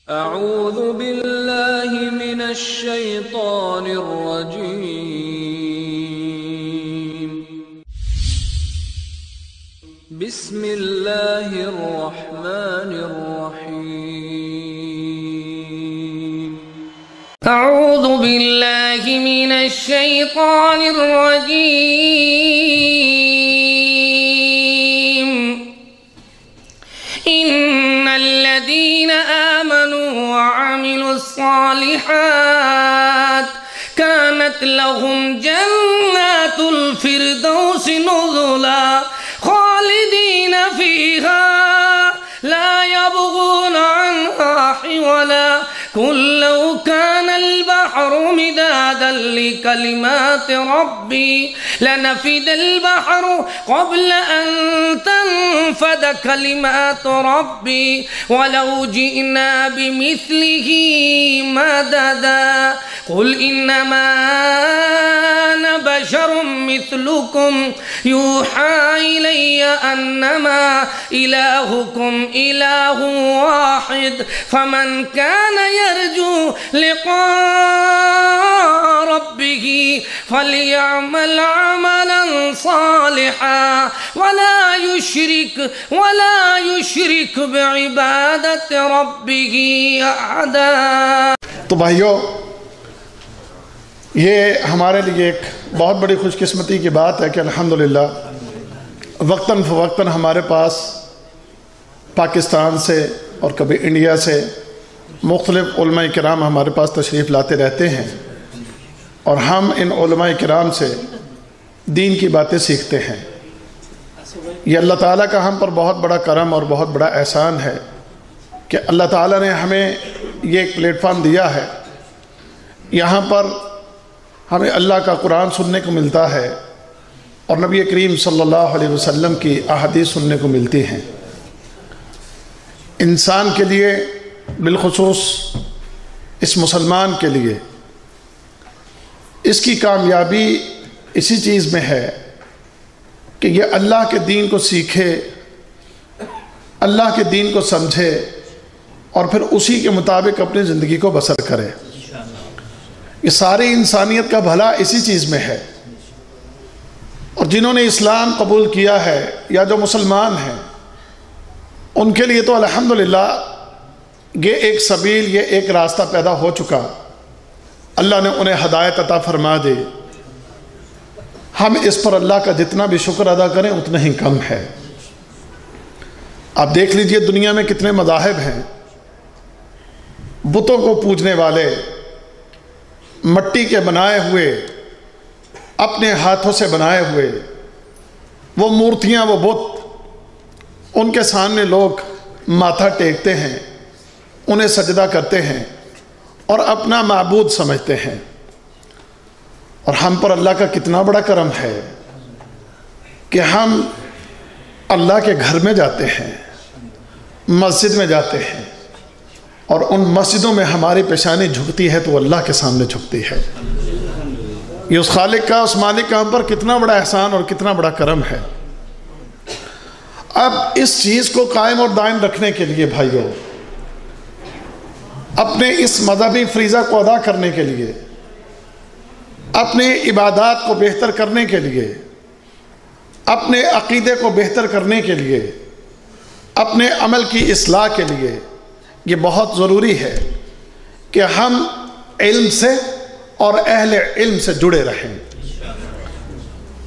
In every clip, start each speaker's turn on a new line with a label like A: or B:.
A: أعوذ بالله من الشيطان الرجيم. بسم الله الرحمن الرحيم.
B: أعوذ بالله من الشيطان الرجيم. إن الذين آمنوا وعملوا الصالحات كانت لهم جنات الفردوس نزلا خالدين فيها لا يبغون عنها حولا قل لو كان البحر مدادا لكلمات ربي لنفد البحر قبل أن تنفد كلمات ربي ولو جئنا بمثله مددا قل إنما أنا بشر مثلكم يوحى إلي أنما إلهكم إله واحد فمن كان يرجو لقاء ربه فليعمل عملا صالحا ولا يشرك بعبادة ربه أحدا.
C: تو بھائیو، یہ ہمارے لیے ایک بہت بڑی خوش قسمتی کی بات ہے کہ الحمدللہ وقتاً فوقتاً ہمارے پاس پاکستان سے اور کبھی انڈیا سے مختلف علماء کرام ہمارے پاس تشریف لاتے رہتے ہیں اور ہم ان علماء کرام سے دین کی باتیں سیکھتے ہیں. یہ اللہ تعالیٰ کا ہم پر بہت بڑا کرم اور بہت بڑا احسان ہے کہ اللہ تعالیٰ نے ہمیں یہ ایک پلیٹ فارم دیا ہے. یہاں پر ہمیں اللہ کا قرآن سننے کو ملتا ہے اور نبی کریم صلی اللہ علیہ وسلم کی احادیث سننے کو ملتی ہیں. انسان کے لیے، بالخصوص اس مسلمان کے لیے، اس کی کامیابی اسی چیز میں ہے کہ یہ اللہ کے دین کو سیکھے، اللہ کے دین کو سمجھے اور پھر اسی کے مطابق اپنی زندگی کو بسر کرے. یہ ساری انسانیت کا بھلا اسی چیز میں ہے. اور جنہوں نے اسلام قبول کیا ہے یا جو مسلمان ہیں، ان کے لیے تو الحمدللہ یہ ایک سبیل، یہ ایک راستہ پیدا ہو چکا. اللہ نے انہیں ہدایت عطا فرما دی. ہم اس پر اللہ کا جتنا بھی شکر ادا کریں اتنا ہی کم ہے. آپ دیکھ لیجئے دنیا میں کتنے مذاہب ہیں. بتوں کو پوجنے والے، مٹی کے بنائے ہوئے، اپنے ہاتھوں سے بنائے ہوئے وہ مورتیاں، وہ بت، ان کے سامنے لوگ ماتھا ٹیکتے ہیں، انہیں سجدہ کرتے ہیں اور اپنا معبود سمجھتے ہیں. اور ہم پر اللہ کا کتنا بڑا کرم ہے کہ ہم اللہ کے گھر میں جاتے ہیں، مسجد میں جاتے ہیں اور ان مسجدوں میں ہماری پیشانی جھکتی ہے تو اللہ کے سامنے جھکتی ہے. یہ اس خالق کا، اس مالک کا ہم پر کتنا بڑا احسان اور کتنا بڑا کرم ہے. اب اس چیز کو قائم اور دائم رکھنے کے لیے بھائیو، اپنے اس مذہبی فریضہ کو ادا کرنے کے لیے، اپنے عبادات کو بہتر کرنے کے لیے، اپنے عقیدے کو بہتر کرنے کے لیے، اپنے عمل کی اصلاح کے لیے یہ بہت ضروری ہے کہ ہم علم سے اور اہل علم سے جڑے رہیں.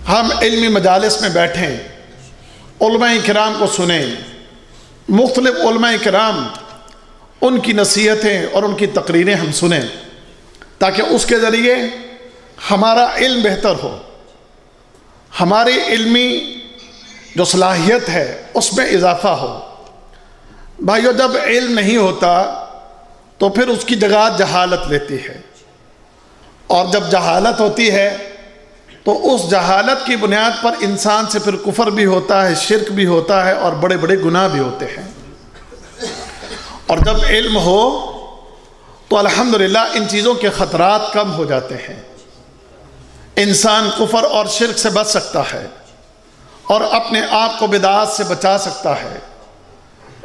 C: ہم علمی مجالس میں بیٹھیں، علماء کرام کو سنیں، مختلف علماء کرام ان کی نصیحتیں اور ان کی تقریریں ہم سنیں تاکہ اس کے ذریعے ہمارا علم بہتر ہو، ہماری علمی جو صلاحیت ہے اس میں اضافہ ہو. بھائیو، جب علم نہیں ہوتا تو پھر اس کی جگہ جہالت لیتی ہے، اور جب جہالت ہوتی ہے تو اس جہالت کی بنیاد پر انسان سے پھر کفر بھی ہوتا ہے، شرک بھی ہوتا ہے اور بڑے بڑے گناہ بھی ہوتے ہیں. اور جب علم ہو تو الحمدللہ ان چیزوں کے خطرات کم ہو جاتے ہیں. انسان کفر اور شرک سے بچ سکتا ہے اور اپنے آپ کو بدعات سے بچا سکتا ہے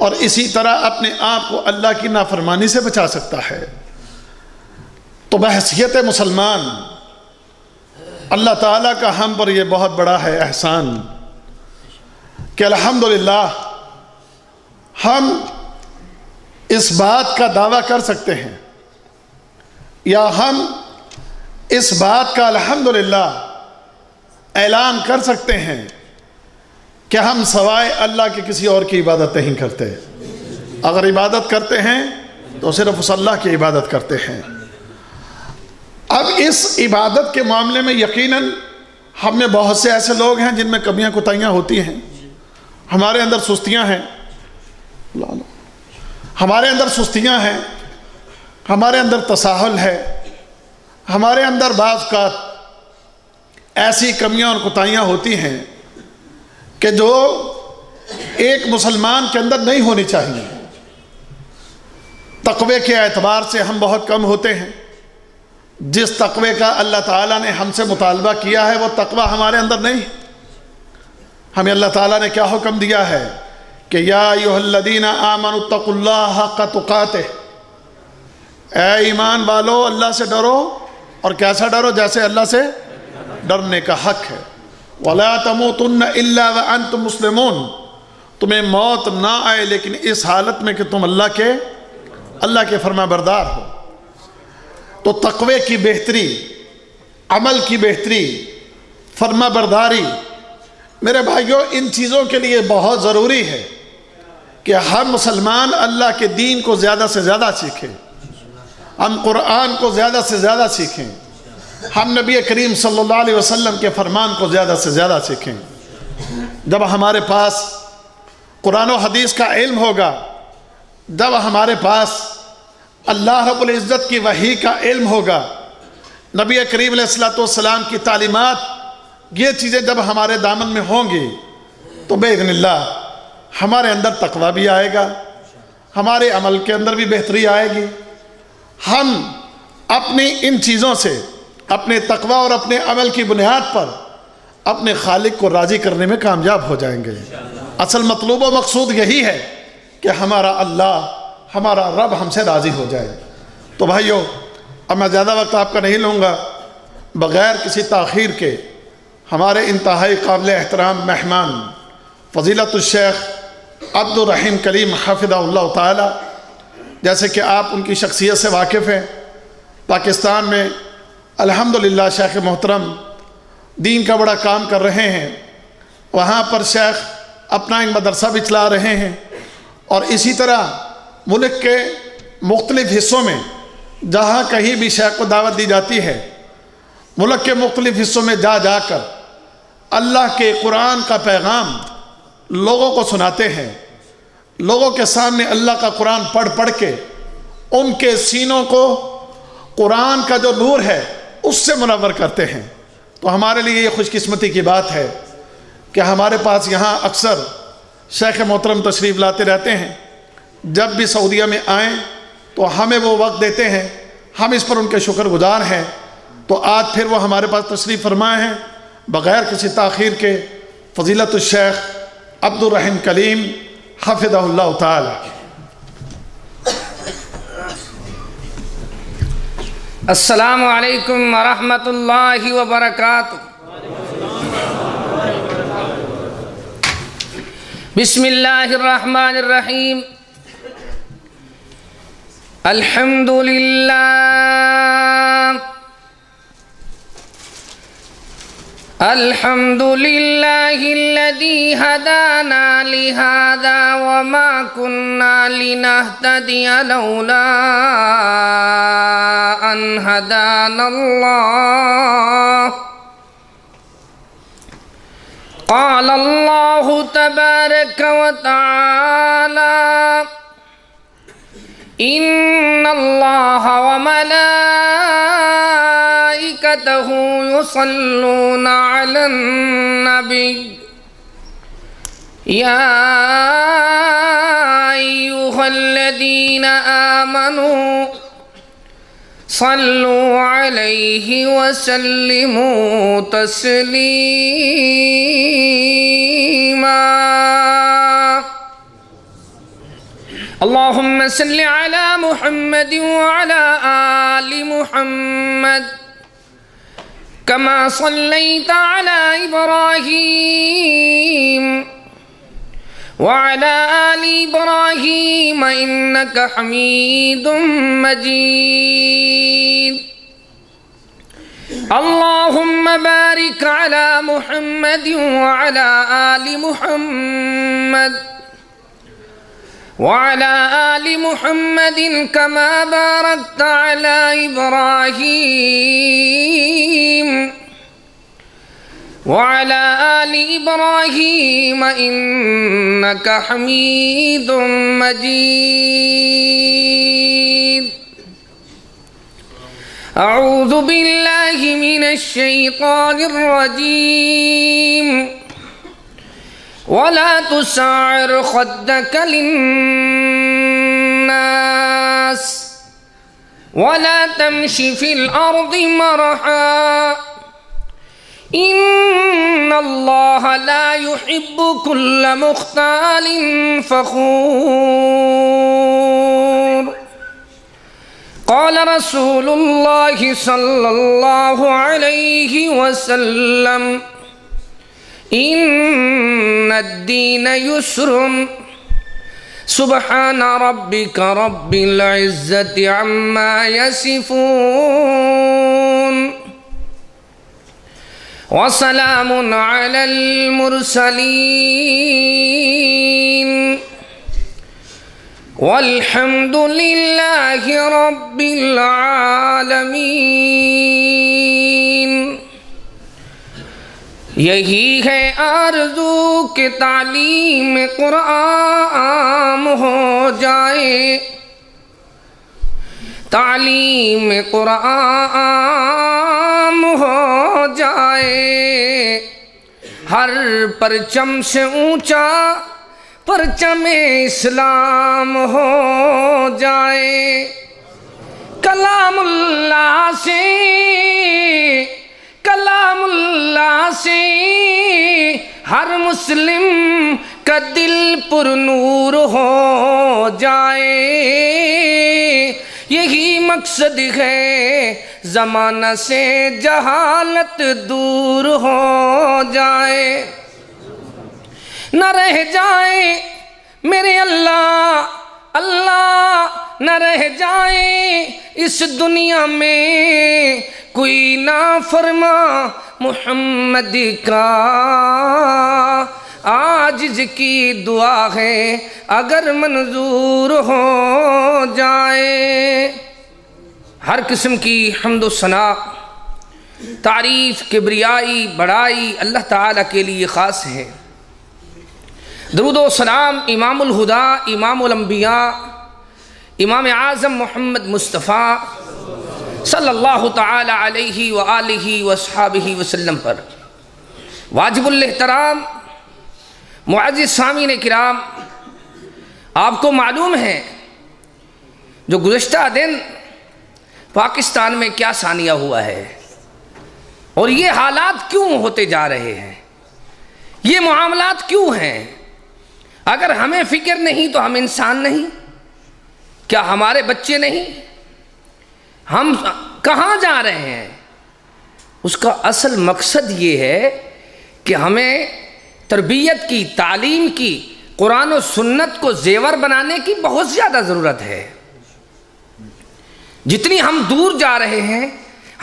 C: اور اسی طرح اپنے آپ کو اللہ کی نافرمانی سے بچا سکتا ہے۔ تو بحیثیت مسلمان اللہ تعالیٰ کا ہم پر یہ بہت بڑا ہے احسان کہ الحمدللہ ہم اس بات کا دعویٰ کر سکتے ہیں، یا ہم اس بات کا الحمدللہ اعلان کر سکتے ہیں کہ ہم سوائے اللہ کے کسی اور کی عبادت نہیں کرتے۔ اگر عبادت کرتے ہیں تو صرف اس اللہ کی عبادت کرتے ہیں۔ اب اس عبادت کے معاملے میں یقیناً ہم میں بہت سے ایسے لوگ ہیں جن میں کمیاں کوتاہیاں ہوتی ہیں، ہمارے اندر سستیاں ہیں، ہمارے اندر سستیاں ہیں، ہمارے اندر تساہل ہے، ہمارے اندر بعض کا ایسی کمیاں اور کوتاہیاں ہوتی ہیں کہ جو ایک مسلمان کے اندر نہیں ہونی چاہیے۔ تقوی کے اعتبار سے ہم بہت کم ہوتے ہیں۔ جس تقوی کا اللہ تعالیٰ نے ہم سے مطالبہ کیا ہے وہ تقوی ہمارے اندر نہیں۔ ہمیں اللہ تعالیٰ نے کیا حکم دیا ہے کہ یا ایھا الذین آمنوا اتقوا اللہ حق تقاتہ، اے ایمان والو اللہ سے ڈرو، اور کیسا ڈرو؟ جیسے اللہ سے ڈرنے کا حق ہے۔ وَلَا تَمُوتُنَّ إِلَّا وَأَنْتُمْ مُسْلِمُونَ، تمہیں موت نہ آئے لیکن اس حالت میں کہ تم اللہ کے فرما بردار ہو۔ تو تقوی کی بہتری، عمل کی بہتری، فرما برداری، میرے بھائیوں ان چیزوں کے لیے بہت ضروری ہے کہ ہم مسلمان اللہ کے دین کو زیادہ سے زیادہ سیکھیں، ہم قرآن کو زیادہ سے زیادہ سیکھیں، ہم نبی کریم صلی اللہ علیہ وسلم کے فرمان کو زیادہ سے زیادہ سیکھیں۔ جب ہمارے پاس قرآن و حدیث کا علم ہوگا، جب ہمارے پاس اللہ رب العزت کی وحی کا علم ہوگا، نبی کریم علیہ السلام کی تعلیمات، یہ چیزیں جب ہمارے دامن میں ہوں گی تو بإذن اللہ ہمارے اندر تقویٰ بھی آئے گا، ہمارے عمل کے اندر بھی بہتری آئے گی۔ ہم اپنی ان چیزوں سے، اپنے تقویٰ اور اپنے عمل کی بنیاد پر اپنے خالق کو راضی کرنے میں کامیاب ہو جائیں گے۔ اصل مطلوب و مقصود یہی ہے کہ ہمارا اللہ، ہمارا رب ہم سے راضی ہو جائے۔ تو بھائیو، اب میں زیادہ وقت آپ کا نہیں لوں گا، بغیر کسی تاخیر کے ہمارے انتہائی قابل احترام مہمان فضیلت الشیخ عبد الرحیم کلیم حفظہ اللہ تعالی، جیسے کہ آپ ان کی شخصیت سے واقف ہیں، پاکستان میں الحمدللہ شیخ محترم دین کا بڑا کام کر رہے ہیں۔ وہاں پر شیخ اپنا ایک مدرسہ بھی چلا رہے ہیں، اور اسی طرح ملک کے مختلف حصوں میں جہاں کہیں بھی شیخ کو دعوت دی جاتی ہے، ملک کے مختلف حصوں میں جا جا کر اللہ کے قرآن کا پیغام لوگوں کو سناتے ہیں، لوگوں کے سامنے اللہ کا قرآن پڑھ پڑھ کے ان کے سینوں کو قرآن کا جو نور ہے اس سے منور کرتے ہیں۔ تو ہمارے لیے یہ خوش قسمتی کی بات ہے کہ ہمارے پاس یہاں اکثر شیخ محترم تشریف لاتے رہتے ہیں، جب بھی سعودیہ میں آئیں تو ہمیں وہ وقت دیتے ہیں، ہم اس پر ان کے شکر گزار ہیں۔ تو آج پھر وہ ہمارے پاس تشریف فرمائے ہیں، بغیر کسی تاخیر کے فضیلت الشیخ عبد الرحیم کلیم حفظہ اللہ تعالی۔
B: السلام علیکم ورحمۃ اللہ وبرکاتہ۔ بسم اللہ الرحمن الرحیم۔ الحمدللہ الذی ہدانا لہذا وما کننا لنہتدی لولا ان ہدانا اللہ۔ قال اللہ تبارک وتعالی ان اللہ وملائکتہ یصلون علی النبی یا ایھا الذین آمنوا صلوا علیہ وسلموا تسلیما۔ اللهم صل على محمد وعلى آل محمد كما صليت على إبراهيم وعلى آل إبراهيم إنك حميد مجيد. اللهم بارك على محمد وعلى آل محمد وعلى آل محمد كما باركت على إبراهيم وعلى آل إبراهيم إنك حميد مجيد. أعوذ بالله من الشيطان الرجيم. ولا تسعر خدك للناس ولا تمش في الأرض مرحا إن الله لا يحب كل مختال فخور. قال رسول الله صلى الله عليه وسلم إن الدين يسر سبحان ربك رب العزة عما يصفون وسلام على المرسلين والحمد لله رب العالمین. یہی ہے آرزو کہ تعلیم قرآن ہو جائے، تعلیم قرآن ہو جائے، ہر پرچم سے اونچا پرچم اسلام ہو جائے. کلام اللہ سے ہر مسلم کا دل پر نور ہو جائے. یہی مقصد ہے زمانہ سے جہالت دور ہو جائے. نہ رہ جائے میرے اللہ نہ رہ جائے اس دنیا میں کوئی نافرما محمد کا. عاجز کی دعا ہے اگر منظور ہو جائے. ہر قسم کی حمد و ثنا، تعریف، کبریائی، بڑائی اللہ تعالیٰ کے لیے خاص ہے. درود و سلام امام الہدا، امام الانبیاء، امام اعظم محمد مصطفیٰ صلی اللہ تعالی علیہ وآلہ وصحابہ وسلم پر. واجب الاحترام معزز سامعین کرام، آپ کو معلوم ہے جو گزشتہ دن پاکستان میں کیا ثانیہ ہوا ہے اور یہ حالات کیوں ہوتے جا رہے ہیں، یہ معاملات کیوں ہیں. اگر ہمیں فکر نہیں تو ہم انسان نہیں؟ کیا ہمارے بچے نہیں؟ ہم کہاں جا رہے ہیں؟ اس کا اصل مقصد یہ ہے کہ ہمیں تربیت کی، تعلیم کی، قرآن و سنت کو زیور بنانے کی بہت زیادہ ضرورت ہے. جتنی ہم دور جا رہے ہیں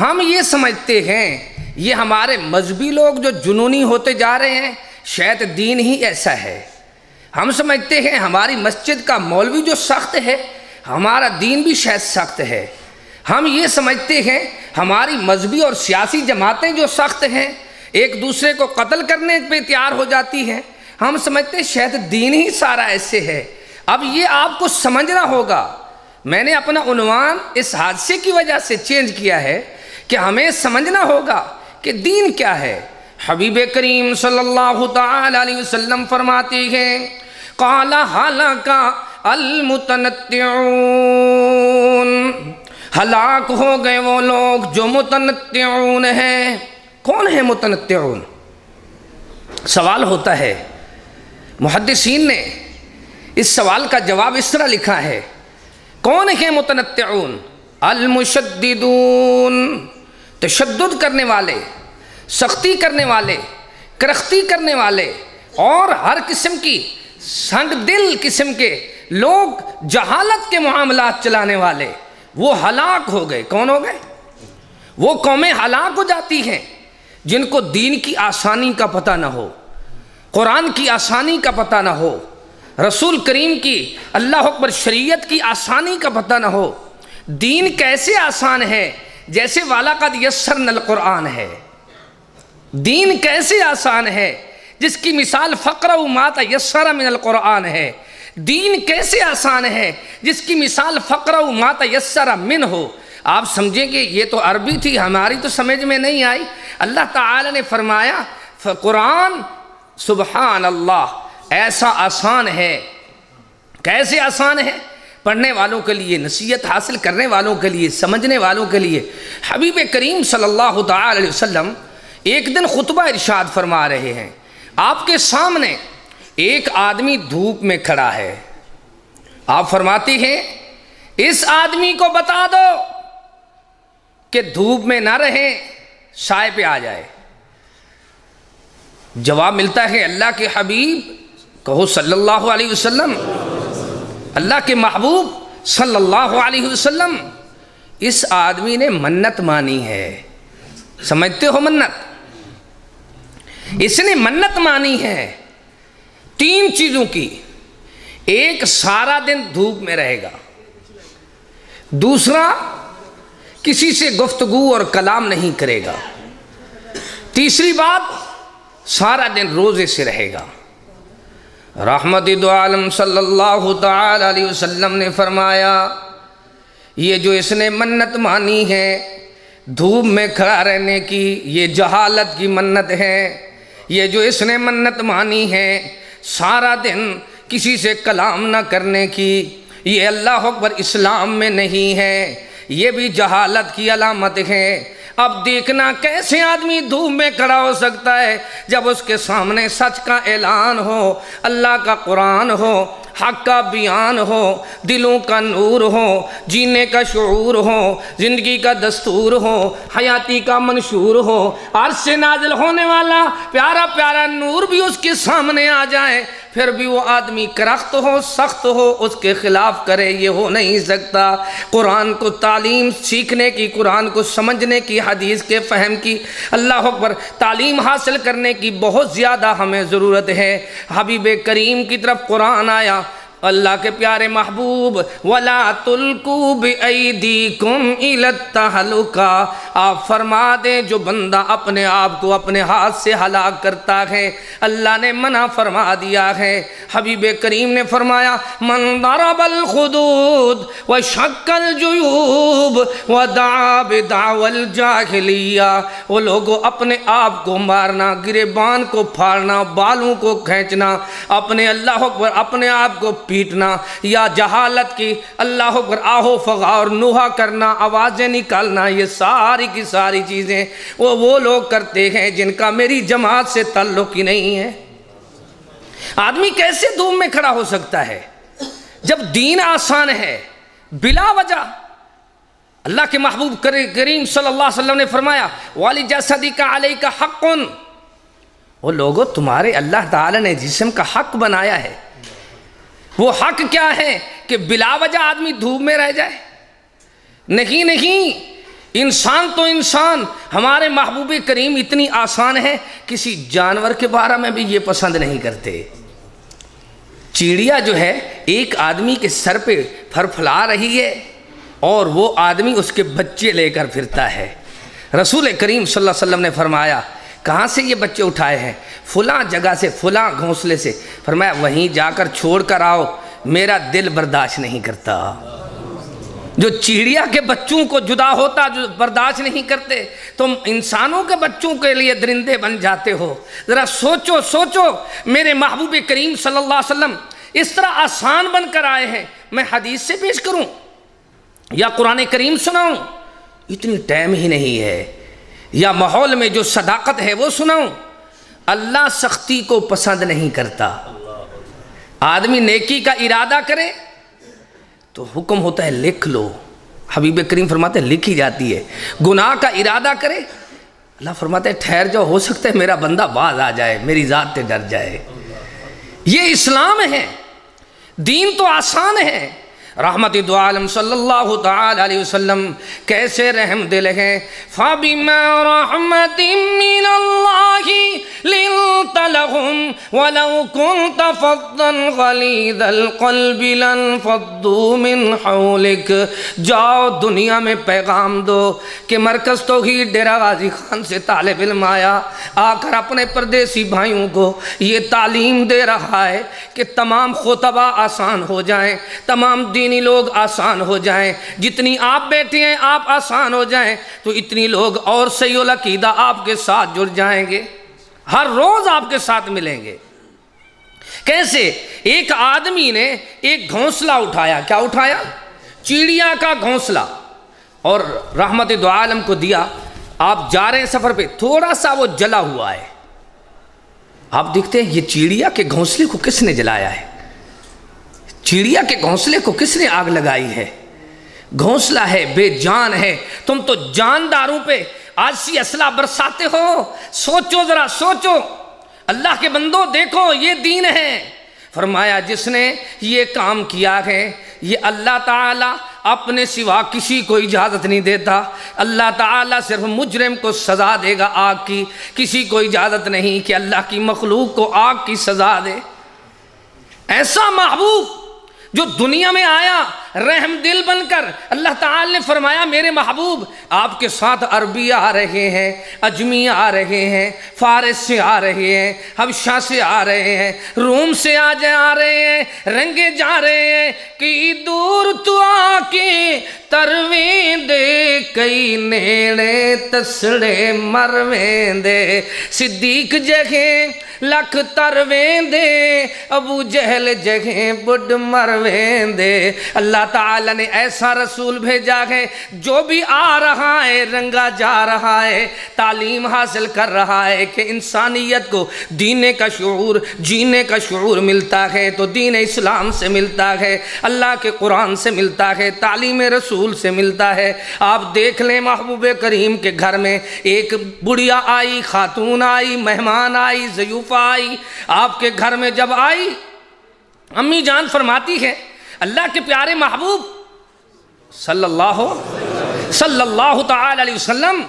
B: ہم یہ سمجھتے ہیں یہ ہمارے مذہبی لوگ جو جنونی ہوتے جا رہے ہیں، شاید دین ہی ایسا ہے. ہم سمجھتے ہیں ہماری مسجد کا مولوی جو سخت ہے ہمارا دین بھی شاید سخت ہے. ہم یہ سمجھتے ہیں ہماری مذہبی اور سیاسی جماعتیں جو سخت ہیں ایک دوسرے کو قتل کرنے پہ تیار ہو جاتی ہیں، ہم سمجھتے ہیں شاید دین ہی سارا ایسے ہے. اب یہ آپ کو سمجھنا ہوگا. میں نے اپنا عنوان اس حادثے کی وجہ سے چینج کیا ہے کہ ہمیں سمجھنا ہوگا کہ دین کیا ہے. حبیب کریم صلی اللہ تعالی علیہ وسلم فرماتے ہیں قال ہلاک المتنطعون، ہلاک ہو گئے وہ لوگ جو متنطعون ہیں. کون ہیں متنطعون؟ سوال ہوتا ہے. محدثین نے اس سوال کا جواب اس طرح لکھا ہے، کون ہیں متنطعون؟ المشددون، تشدد کرنے والے، سختی کرنے والے، کرختی کرنے والے، اور ہر قسم کی سنگ دل قسم کے لوگ، جہالت کے معاملات چلانے والے، وہ ہلاک ہو گئے۔ کون ہو گئے؟ وہ قومیں ہلاک ہو جاتی ہیں جن کو دین کی آسانی کا پتہ نہ ہو، قرآن کی آسانی کا پتہ نہ ہو، رسول کریم کی اللہ اکبر شریعت کی آسانی کا پتہ نہ ہو۔ دین کیسے آسان ہے؟ جیسے وَلَقَدْ يَسَّرْنَا الْقُرْآنَ ہے۔ دین کیسے آسان ہے؟ جس کی مثال فَقْرَؤْا مَا تَيَسَّرَ مِنَ الْقُرْآنِ ہے۔ دین کیسے آسان ہے؟ جس کی مثال فَقْرَؤْا مَا تَيَسَّرَ مِنْهُ۔ آپ سمجھیں کہ یہ تو عربی تھی، ہماری تو سمجھ میں نہیں آئی۔ اللہ تعالی نے فرمایا قرآن سبحان اللہ ایسا آسان ہے۔ کیسے آسان ہے؟ پڑھنے والوں کے لیے، نصیحت حاصل کرنے والوں کے لیے، سمجھنے والوں کے لیے۔ حبیب کریم صلی اللہ تعالی علیہ وسلم ایک دن خطبہ ارشاد فرما رہے ہیں، آپ کے سامنے ایک آدمی دھوپ میں کھڑا ہے۔ آپ فرماتے ہیں اس آدمی کو بتا دو کہ دھوپ میں نہ رہے، سائے پہ آ جائے۔ جواب ملتا ہے اللہ کے حبیب، کہو صلی اللہ علیہ وسلم، اللہ کے محبوب صلی اللہ علیہ وسلم، اس آدمی نے منت مانی ہے۔ سمجھتے ہو منت؟ اس نے منت مانی ہے 3 چیزوں کی۔ ایک، سارا دن دھوپ میں رہے گا۔ دوسرا، کسی سے گفتگو اور کلام نہیں کرے گا۔ تیسری بات، سارا دن روزے سے رہے گا۔ رحمت دو عالم صلی اللہ تعالی علیہ وسلم نے فرمایا یہ جو اس نے منت مانی ہے دھوپ میں کھڑا رہنے کی، یہ جہالت کی منت ہے۔ یہ جو اس نے منت مانی ہے سارا دن کسی سے کلام نہ کرنے کی، یہ اللہ اکبر اسلام میں نہیں ہے، یہ بھی جہالت کی علامت ہے۔ اب دیکھنا کیسے آدمی دھوپ میں کھڑا ہو سکتا ہے جب اس کے سامنے سچ کا اعلان ہو، اللہ کا قرآن ہو، حق کا بیان ہو، دلوں کا نور ہو، جینے کا شعور ہو، زندگی کا دستور ہو، حیاتی کا منشور ہو، عرش سے نازل ہونے والا پیارا پیارا نور بھی اس کے سامنے آ جائے، پھر بھی وہ آدمی کرخت ہو، سخت ہو، اس کے خلاف کرے، یہ ہو نہیں سکتا۔ قرآن کو تعلیم سیکھنے کی، قرآن کو سمجھنے کی، حدیث کے فہم کی، اللہ اکبر تعلیم حاصل کرنے کی بہت زیادہ ہمیں ضرورت ہے۔ حبیب کریم کی طرف قرآن آیا، اللہ کے پیارے محبوب وَلَا تُلْقُوا بِأَيْدِيكُمْ إِلَى التَّهْلُكَةِ، آپ فرما دیں جو بندہ اپنے آپ کو اپنے ہاتھ سے ہلاک کرتا ہے اللہ نے منع فرما دیا ہے۔ حبیب کریم نے فرمایا من ضرب الخدود وشق الجیوب ودعا بدعوى الجاہلیہ، وہ لوگوں اپنے آپ کو مارنا، گریبان کو پھاڑنا، بالوں کو کھینچنا، اپنے اللہ اکبر اپنے آپ کو پیٹنا، یا جہالت کی اللہ اکبر آہو فغا اور نوحہ کرنا، آوازیں نکالنا، یہ ساری کی ساری چیزیں وہ لوگ کرتے ہیں جن کا میری جماعت سے تعلق ہی نہیں ہے۔ آدمی کیسے دھوپ میں کھڑا ہو سکتا ہے جب دین آسان ہے؟ بلا وجہ اللہ کے محبوب کریم صلی اللہ علیہ وسلم نے فرمایا وَلِجَسَدِكَ عَلَيْكَ حَقٌ، وہ لوگوں تمہارے اللہ تعالی نے جسم کا حق بنایا ہے۔ وہ حق کیا ہے کہ بلا وجہ آدمی دھوپ میں رہ جائے؟ نہیں، انسان تو انسان، ہمارے محبوب کریم اتنی آسان ہے، کسی جانور کے بارے میں بھی یہ پسند نہیں کرتے۔ چڑیا جو ہے ایک آدمی کے سر پہ پھر پھلا رہی ہے اور وہ آدمی اس کے بچے لے کر پھرتا ہے۔ رسول کریم صلی اللہ علیہ وسلم نے فرمایا کہاں سے یہ بچے اٹھائے ہیں؟ فلاں جگہ سے، فلاں گھونسلے سے۔ فرمایا وہیں جا کر چھوڑ کر آؤ، میرا دل برداشت نہیں کرتا۔ جو چڑیا کے بچوں کو جدا ہوتا جو برداشت نہیں کرتے، تم انسانوں کے بچوں کے لیے درندے بن جاتے ہو۔ ذرا سوچو میرے محبوب کریم صلی اللہ علیہ وسلم اس طرح آسان بن کر آئے ہیں، میں حدیث سے پیش کروں یا قرآن کریم سناؤں؟ اتنی ٹائم ہی نہیں ہے۔ یا ماحول میں جو صداقت ہے وہ سناؤں؟ اللہ سختی کو پسند نہیں کرتا، آدمی نیکی کا ارادہ کرے تو حکم ہوتا ہے لکھ لو، حبیب کریم فرماتے ہیں لکھی جاتی ہے۔ گناہ کا ارادہ کرے اللہ فرماتے ہیں ٹھہر جاؤ، ہو سکتا ہے میرا بندہ باز آ جائے، میری ذات سے ڈر جائے۔ یہ اسلام ہے، دین تو آسان ہے۔ رحمت دو عالم صلی اللہ تعالی علیہ وسلم کیسے رحم دل ہیں۔ فَبِمَا رَحْمَةٍ مِّنَ اللَّهِ لِنْتَ لَهُمْ وَلَوْ كُنْتَ فَضًّا غَلِيظَ الْقَلْبِ لَانفَضُّوا مِنْ حَوْلِكَ۔ جاؤ دنیا میں پیغام دو کہ مرکز توحید ڈیرہ غازی خان سے طالب علم آیا، آ کر اپنے پردیسی بھائیوں کو یہ تعلیم دے رہا ہے کہ تمام خطبہ آسان ہو جائیں، تمام دینی لوگ آسان ہو جائیں، جتنی آپ بیٹھے ہیں آپ آسان ہو جائیں تو اتنی لوگ اور صحیح العقیدہ آپ کے ساتھ جڑ جائیں گے، ہر روز آپ کے ساتھ ملیں گے۔ کیسے؟ ایک آدمی نے ایک گھونسلہ اٹھایا، کیا اٹھایا؟ چڑیا کا گھونسلہ، اور رحمت دو عالم کو دیا۔ آپ جا رہے ہیں سفر پہ، تھوڑا سا وہ جلا ہوا ہے، آپ دیکھتے ہیں یہ چڑیا کے گھونسلے کو کس نے جلایا ہے؟ چڑیا کے گھونسلے کو کس نے آگ لگائی ہے؟ گھونسلہ ہے، بے جان ہے، تم تو جانداروں پہ آجزی اسلحہ برساتے ہو۔ سوچو ذرا، سوچو، اللہ کے بندو دیکھو یہ دین ہے۔ فرمایا جس نے یہ کام کیا ہے یہ اللہ تعالیٰ اپنے سوا کسی کو اجازت نہیں دیتا، اللہ تعالیٰ صرف مجرم کو سزا دے گا آگ کی، کسی کو اجازت نہیں کہ اللہ کی مخلوق کو آگ کی سزا دے۔ ایسا محبوب جو دنیا میں آیا رحم دل بن کر، اللہ تعالی نے فرمایا میرے محبوب آپ کے ساتھ عربی آ رہے ہیں، اجمی آ رہے ہیں، فارس سے آ رہے ہیں، حبشہ سے آ رہے ہیں، روم سے آ رہے ہیں، رنگے جا رہے ہیں کہ دور تو آ کے ترویں دے، کئی نیڑے تسڑے مرویں دے، صدیق جگہ لکھ ترویں دے، ابو جہل جگہ بڑھ مرویں دے۔ اللہ تعالیٰ نے ایسا رسول بھیجا ہے جو بھی آ رہا ہے رنگا جا رہا ہے، تعلیم حاصل کر رہا ہے کہ انسانیت کو دین کا شعور، جینے کا شعور ملتا ہے تو دین اسلام سے ملتا ہے، اللہ کے قرآن سے ملتا ہے، تعلیم رسول سے ملتا ہے۔ آپ دیکھ لیں محبوب کریم کے گھر میں ایک بڑھیا آئی، خاتون آئی، مہمان آئی، ضیوف آئی، آپ کے گھر میں جب آئی امی جان فرماتی ہے اللہ کے پیارے محبوب صلی اللہ تعالی علیہ وسلم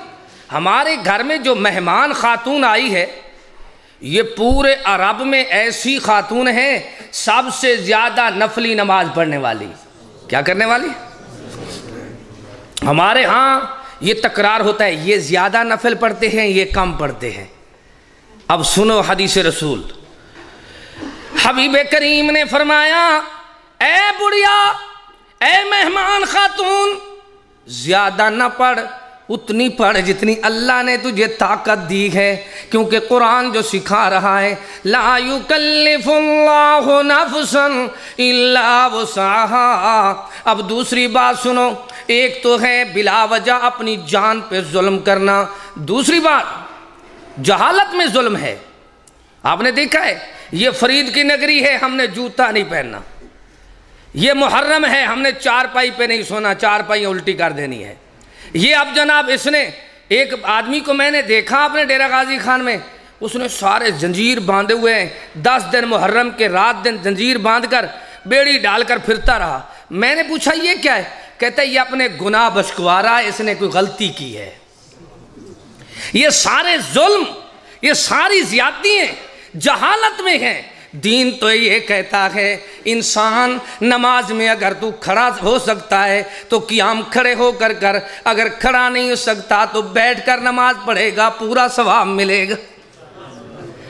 B: ہمارے گھر میں جو مہمان خاتون آئی ہے یہ پورے عرب میں ایسی خاتون ہے سب سے زیادہ نفلی نماز پڑھنے والی۔ کیا کرنے والی؟ ہمارے ہاں یہ تکرار ہوتا ہے، یہ زیادہ نفل پڑھتے ہیں، یہ کم پڑھتے ہیں۔ اب سنو حدیث رسول، حبیب کریم نے فرمایا اے بڑھیا، اے مہمان خاتون، زیادہ نہ پڑھ، اتنی پڑھ جتنی اللہ نے تجھے طاقت دی ہے، کیونکہ قرآن جو سکھا رہا ہے لا یکلف اللہ نفسا الا وسعها۔ اب دوسری بات سنو، ایک تو ہے بلا وجہ اپنی جان پہ ظلم کرنا، دوسری بات جہالت میں ظلم ہے۔ آپ نے دیکھا ہے یہ فرید کی نگری ہے، ہم نے جوتا نہیں پہننا، یہ محرم ہے، ہم نے چارپائی پہ نہیں سونا، چارپائی الٹی کر دینی ہے۔ یہ اب جناب اس نے ایک آدمی کو میں نے دیکھا اپنے ڈیرہ غازی خان میں، اس نے سارے زنجیر باندھے ہوئے ہیں، 10 دن محرم کے رات دن زنجیر باندھ کر بیڑی ڈال کر پھرتا رہا۔ میں نے پوچھا یہ کیا ہے؟ کہتا ہے یہ اپنے گناہ بشکوا رہا ہے، اس نے کوئی غلطی کی ہے۔ یہ سارے ظلم، یہ ساری زیادتی ہیں جہالت میں ہیں۔ دین تو یہ کہتا ہے انسان نماز میں اگر تو کھڑا ہو سکتا ہے تو قیام کھڑے ہو کر کر، اگر کھڑا نہیں ہو سکتا تو بیٹھ کر نماز پڑھے گا، پورا ثواب ملے گا۔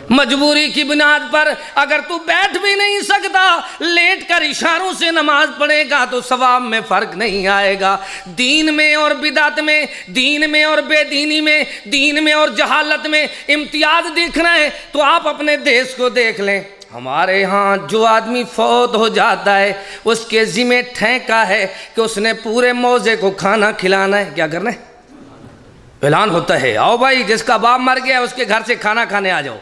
B: مجبوری کی بنیاد پر اگر تو بیٹھ بھی نہیں سکتا، لیٹ کر اشاروں سے نماز پڑھے گا تو ثواب میں فرق نہیں آئے گا۔ دین میں اور بدعت میں، دین میں اور بے دینی میں، دین میں اور جہالت میں امتیاز دیکھنا ہے تو آپ اپنے دیش کو دیکھ لیں۔ ہمارے ہاں جو آدمی فوت ہو جاتا ہے اس کے ذمہ ٹھینکا ہے کہ اس نے پورے موزے کو کھانا کھلانا ہے۔ کیا کرنا ہے؟ اعلان ہوتا ہے آؤ بھائی جس کا باپ مر گیا اس کے گھر سے کھانا کھانے آ جاؤ،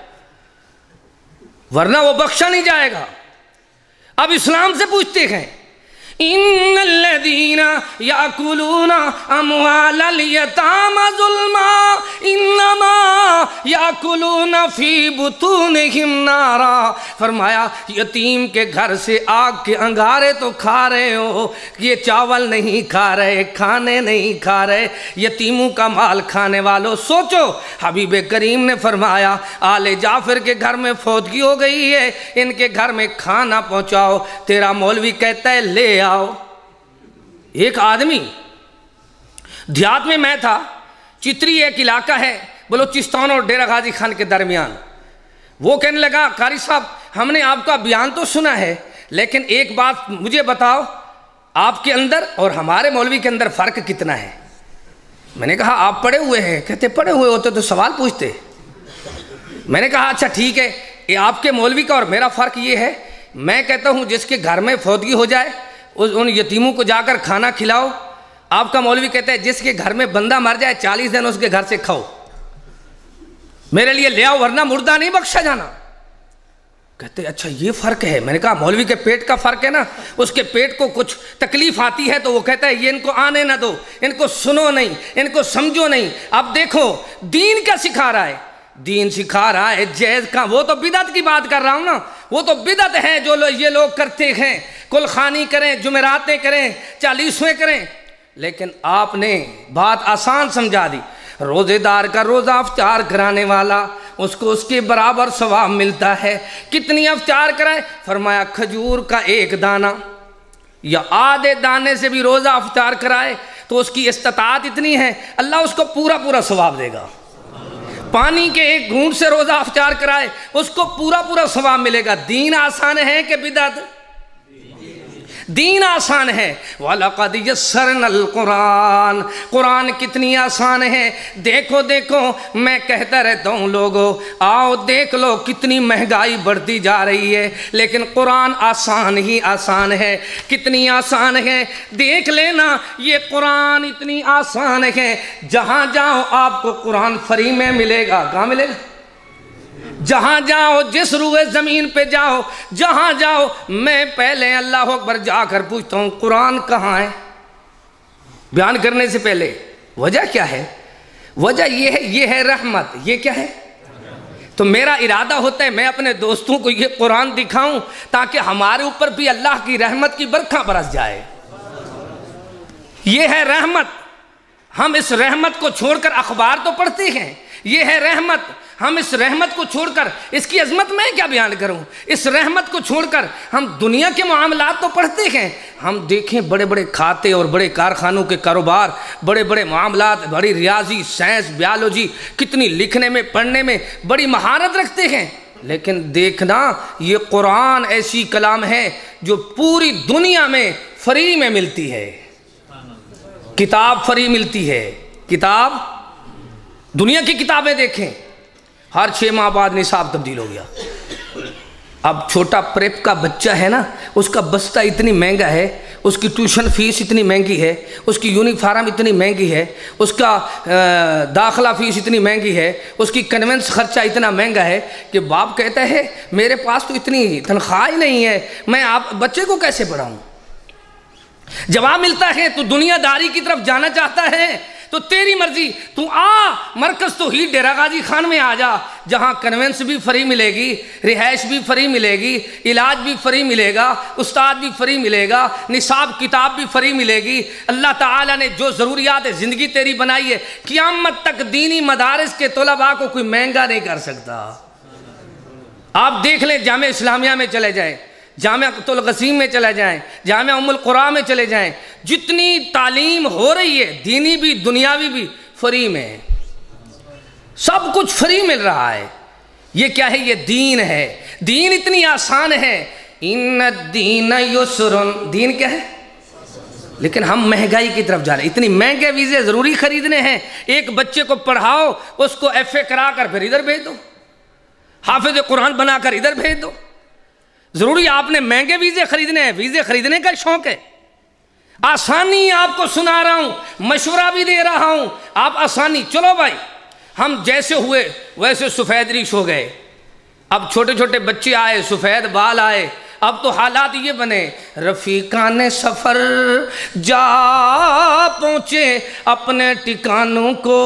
B: ورنہ وہ بخشا نہیں جائے گا۔ اب اسلام سے پوچھتے ہیں ان الذین یاکلون اموال الیتامی ظلما انما یاکلون فی بطونہم نارا، فرمایا یتیم کے گھر سے آگ کے انگارے تو کھا رہے ہو، یہ چاول نہیں کھا رہے، کھانے نہیں کھا رہے، یتیموں کا مال کھانے والوں سوچو۔ حبیب کریم نے فرمایا آل جعفر کے گھر میں فوتگی ہو گئی ہے، ان کے گھر میں کھانا پہنچاؤ۔ تیرا مولوی کہتا ہے لے آؤ۔ ایک آدمی دیہات میں تھا، چتری ایک علاقہ ہے بلوچستان اور ڈیرہ غازی خان کے درمیان، وہ کہنے لگا قاری صاحب ہم نے آپ کا بیان تو سنا ہے، لیکن ایک بات مجھے بتاؤ، آپ کے اندر اور ہمارے مولوی کے اندر فرق کتنا ہے؟ میں نے کہا آپ پڑھے ہوئے ہیں؟ کہتے پڑھے ہوئے ہوتے تو سوال پوچھتے۔ میں نے کہا اچھا ٹھیک ہے، یہ آپ کے مولوی کا اور میرا فرق یہ ہے، میں کہتا ہوں جس کے گھر میں فوتگی ہو جائے ان یتیموں کو جا کر کھانا کھلاؤ، آپ کا مولوی کہتا ہے جس کے گھر میں بندہ مر جائے 40 دن اس کے گھر سے کھاؤ، میرے لیے لے آؤ ورنہ مردہ نہیں بخشا جانا۔ کہتے اچھا یہ فرق ہے۔ میں نے کہا مولوی کے پیٹ کا فرق ہے نا، اس کے پیٹ کو کچھ تکلیف آتی ہے تو وہ کہتا ہے یہ ان کو آنے نہ دو، ان کو سنو نہیں، ان کو سمجھو نہیں۔ اب دیکھو دین کیا سکھا رہا ہے؟ دین سکھا رہا ہے جائز کا، وہ تو بدعت کی بات کر رہا ہوں نا، وہ تو بدعت ہے جو یہ لوگ کرتے ہیں، کل خانی کریں، جمعراتیں کریں، 40ویں کریں، لیکن آپ نے بات آسان سمجھا دی۔ روزے دار کا روزہ افطار کرانے والا اس کو اس کے برابر ثواب ملتا ہے۔ کتنی افطار کرائے؟ فرمایا کھجور کا ایک دانہ یا آدھے دانے سے بھی روزہ افطار کرائے تو اس کی استطاعت اتنی ہے اللہ اس کو پورا پورا ثواب دے گا۔ پانی کے ایک گھونٹ سے روزہ افطار کرائے اس کو پورا پورا ثواب ملے گا۔ دین آسان ہے کہ بدعت؟ دین آسان ہے۔ وَلَقَدْ يَسَّرْنَا الْقُرْآنَ، قرآن کتنی آسان ہے۔ دیکھو دیکھو میں کہتا رہتا ہوں لوگوں آؤ دیکھ لو کتنی مہنگائی بڑھتی جا رہی ہے، لیکن قرآن آسان ہی آسان ہے۔ کتنی آسان ہے دیکھ لینا، یہ قرآن اتنی آسان ہے جہاں جاؤ آپ کو قرآن فری میں ملے گا۔ کہاں ملے گا؟ جہاں جاؤ، جس روئے زمین پہ جاؤ، جہاں جاؤ، میں پہلے اللہ اکبر جا کر پوچھتا ہوں قرآن کہاں ہے؟ بیان کرنے سے پہلے وجہ کیا ہے؟ وجہ یہ ہے رحمت۔ یہ کیا ہے؟ تو میرا ارادہ ہوتا ہے میں اپنے دوستوں کو یہ قرآن دکھاؤں تاکہ ہمارے اوپر بھی اللہ کی رحمت کی برکھا برس جائے۔ یہ ہے رحمت۔ ہم اس رحمت کو چھوڑ کر اخبار تو پڑھتے ہیں، یہ ہے رحمت۔ ہم اس رحمت کو چھوڑ کر، اس کی عظمت میں کیا بیان کروں، اس رحمت کو چھوڑ کر ہم دنیا کے معاملات تو پڑھتے ہیں۔ ہم دیکھیں بڑے بڑے کھاتے اور بڑے کارخانوں کے کاروبار، بڑے بڑے معاملات، بڑی ریاضی، سائنس، بیالوجی، کتنی لکھنے میں پڑھنے میں بڑی مہارت رکھتے ہیں، لیکن دیکھنا یہ قرآن ایسی کلام ہے جو پوری دنیا میں فری میں ملتی ہے۔ کتاب فری ملتی ہے، کتاب دنیا کی کتابیں دیکھیں ہر 6 ماہ بعد نصاب تبدیل ہو گیا۔ اب چھوٹا پریپ کا بچہ ہے نا، اس کا بستہ اتنی مہنگا ہے، اس کی ٹیوشن فیس اتنی مہنگی ہے، اس کی یونیفارم اتنی مہنگی ہے، اس کا داخلہ فیس اتنی مہنگی ہے، اس کی کنوینس خرچہ اتنا مہنگا ہے کہ باپ کہتا ہے میرے پاس تو اتنی تنخواہ ہی نہیں ہے، میں آپ بچے کو کیسے پڑھاؤں؟ جواب ملتا ہے تو دنیا داری کی طرف جانا چاہتا ہے تو تیری مرضی، تو آ مرکز تو ہی ڈیرہ غازی خان میں آ جا، جہاں کنوینس بھی فری ملے گی، رہائش بھی فری ملے گی، علاج بھی فری ملے گا، استاد بھی فری ملے گا، نصاب کتاب بھی فری ملے گی۔ اللہ تعالیٰ نے جو ضروریات زندگی تیری بنائی ہے، قیامت تک دینی مدارس کے طلباء کو کوئی مہنگا نہیں کر سکتا۔ آپ دیکھ لیں جامعہ اسلامیہ میں چلے جائیں، جامعہ القصیم میں چلے جائیں، جامعہ ام القریٰ میں چلے جائیں، جتنی تعلیم ہو رہی ہے دینی بھی دنیاوی بھی فری میں ہے، سب کچھ فری مل رہا ہے۔ یہ کیا ہے؟ یہ دین ہے۔ دین اتنی آسان ہے، ان الدین یسر، دین کیا ہے؟ لیکن ہم مہنگائی کی طرف جا رہے ہیں، اتنی مہنگے ویزے ضروری خریدنے ہیں۔ ایک بچے کو پڑھاؤ، اس کو FA کرا کر پھر ادھر بھیج دو، حافظ قرآن بنا کر ادھر بھیج دو۔ ضروری آپ نے مہنگے ویزے خریدنے ہیں؟ ویزے خریدنے کا شوق ہے؟ آسانی آپ کو سنا رہا ہوں، مشورہ بھی دے رہا ہوں، آپ آسانی چلو بھائی، ہم جیسے ہوئے ویسے سفید ریش ہو گئے۔ اب چھوٹے چھوٹے بچے آئے، سفید بال آئے، اب تو حالات یہ بنے، رفیقان سفر جا پہنچے اپنے ٹھکانوں کو،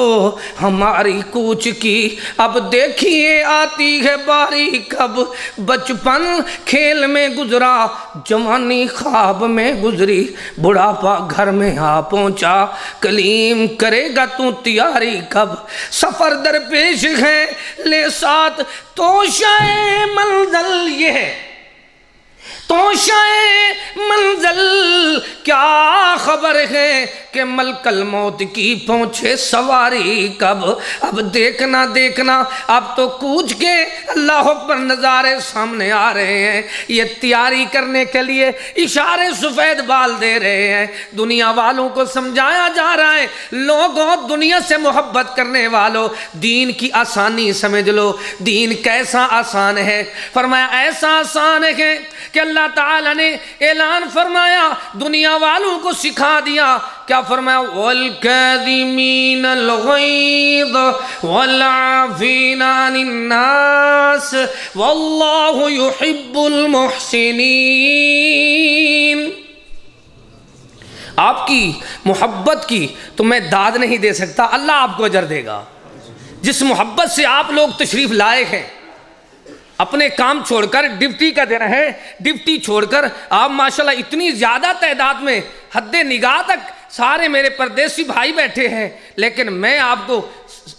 B: ہماری کوچ کی اب دیکھیے آتی ہے باری کب، بچپن کھیل میں گزرا، جوانی خواب میں گزری، بڑھاپا گھر میں آ پہنچا، کلیم کرے گا تو تیاری کب، سفر درپیش ہے لے ساتھ توشہ منزل، یہ ہے توشہ منزل، کیا خبر ہے کہ ملک الموت کی پہنچے سواری کب، اب دیکھنا دیکھنا اب تو کوچ کے اللہ اکبر نظارے سامنے آ رہے ہیں، یہ تیاری کرنے کے لیے اشارے سفید بال دے رہے ہیں، دنیا والوں کو سمجھایا جا رہا ہے، لوگوں دنیا سے محبت کرنے والوں دین کی آسانی سمجھ لو، دین کیسا آسان ہے، فرمایا ایسا آسان ہے کہ اللہ تعالیٰ نے اعلان فرمایا، دنیا والوں کو سکھا دیا، کیا فرمایا وَالْكَاظِمِينَ الْغَيْظَ وَالْعَافِينَ عَنِ النَّاسِ وَاللَّهُ يُحِبُّ الْمُحْسِنِينَ۔ آپ کی محبت کی تو میں داد نہیں دے سکتا، اللہ آپ کو اجر دے گا، جس محبت سے آپ لوگ تشریف لائے ہیں، اپنے کام چھوڑ کر ڈپٹی کا دے رہے ہیں، ڈپٹی چھوڑ کر آپ ماشاءاللہ اتنی زیادہ تعداد میں حد نگاہ تک سارے میرے پردیسی بھائی بیٹھے ہیں، لیکن میں آپ کو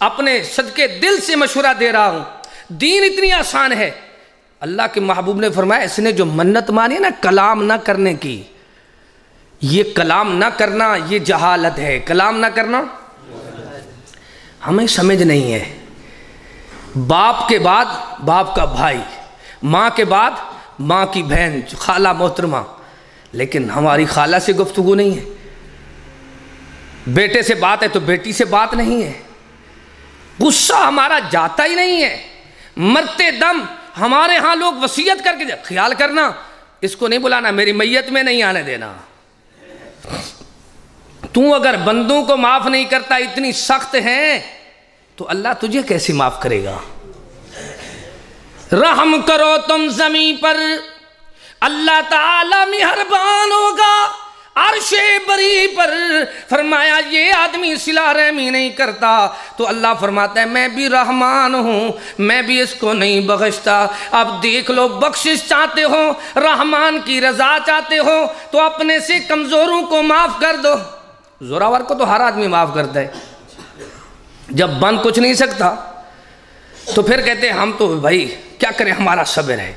B: اپنے صدقے دل سے مشورہ دے رہا ہوں، دین اتنی آسان ہے، اللہ کے محبوب نے فرمایا اس نے جو منت مانی نا کلام نہ کرنے کی، یہ کلام نہ کرنا یہ جہالت ہے، کلام نہ کرنا ہمیں سمجھ نہیں ہے، باپ کے بعد باپ کا بھائی، ماں کے بعد ماں کی بہن خالہ محترمہ، لیکن ہماری خالہ سے گفتگو نہیں ہے، بیٹے سے بات ہے تو بیٹی سے بات نہیں ہے، غصہ ہمارا جاتا ہی نہیں ہے، مرتے دم ہمارے ہاں لوگ وصیت کر کے خیال کرنا اس کو نہیں بلانا، میری میت میں نہیں آنے دینا، تو اگر بندوں کو معاف نہیں کرتا اتنی سخت ہیں تو اللہ تجھے کیسے معاف کرے گا، رحم کرو تم زمین پر اللہ تعالی مہربان ہوگا، عرش بری پر، فرمایا یہ آدمی صلہ رحمی نہیں کرتا تو اللہ فرماتا ہے میں بھی رحمان ہوں، میں بھی اس کو نہیں بخشتا، اب دیکھ لو بخشش چاہتے ہو، رحمان کی رضا چاہتے ہو تو اپنے سے کمزوروں کو معاف کر دو، زوراور کو تو ہر آدمی معاف کرتا ہے، جب بن کچھ نہیں سکتا تو پھر کہتے ہیں ہم تو بھائی کیا کریں ہمارا صبر ہے،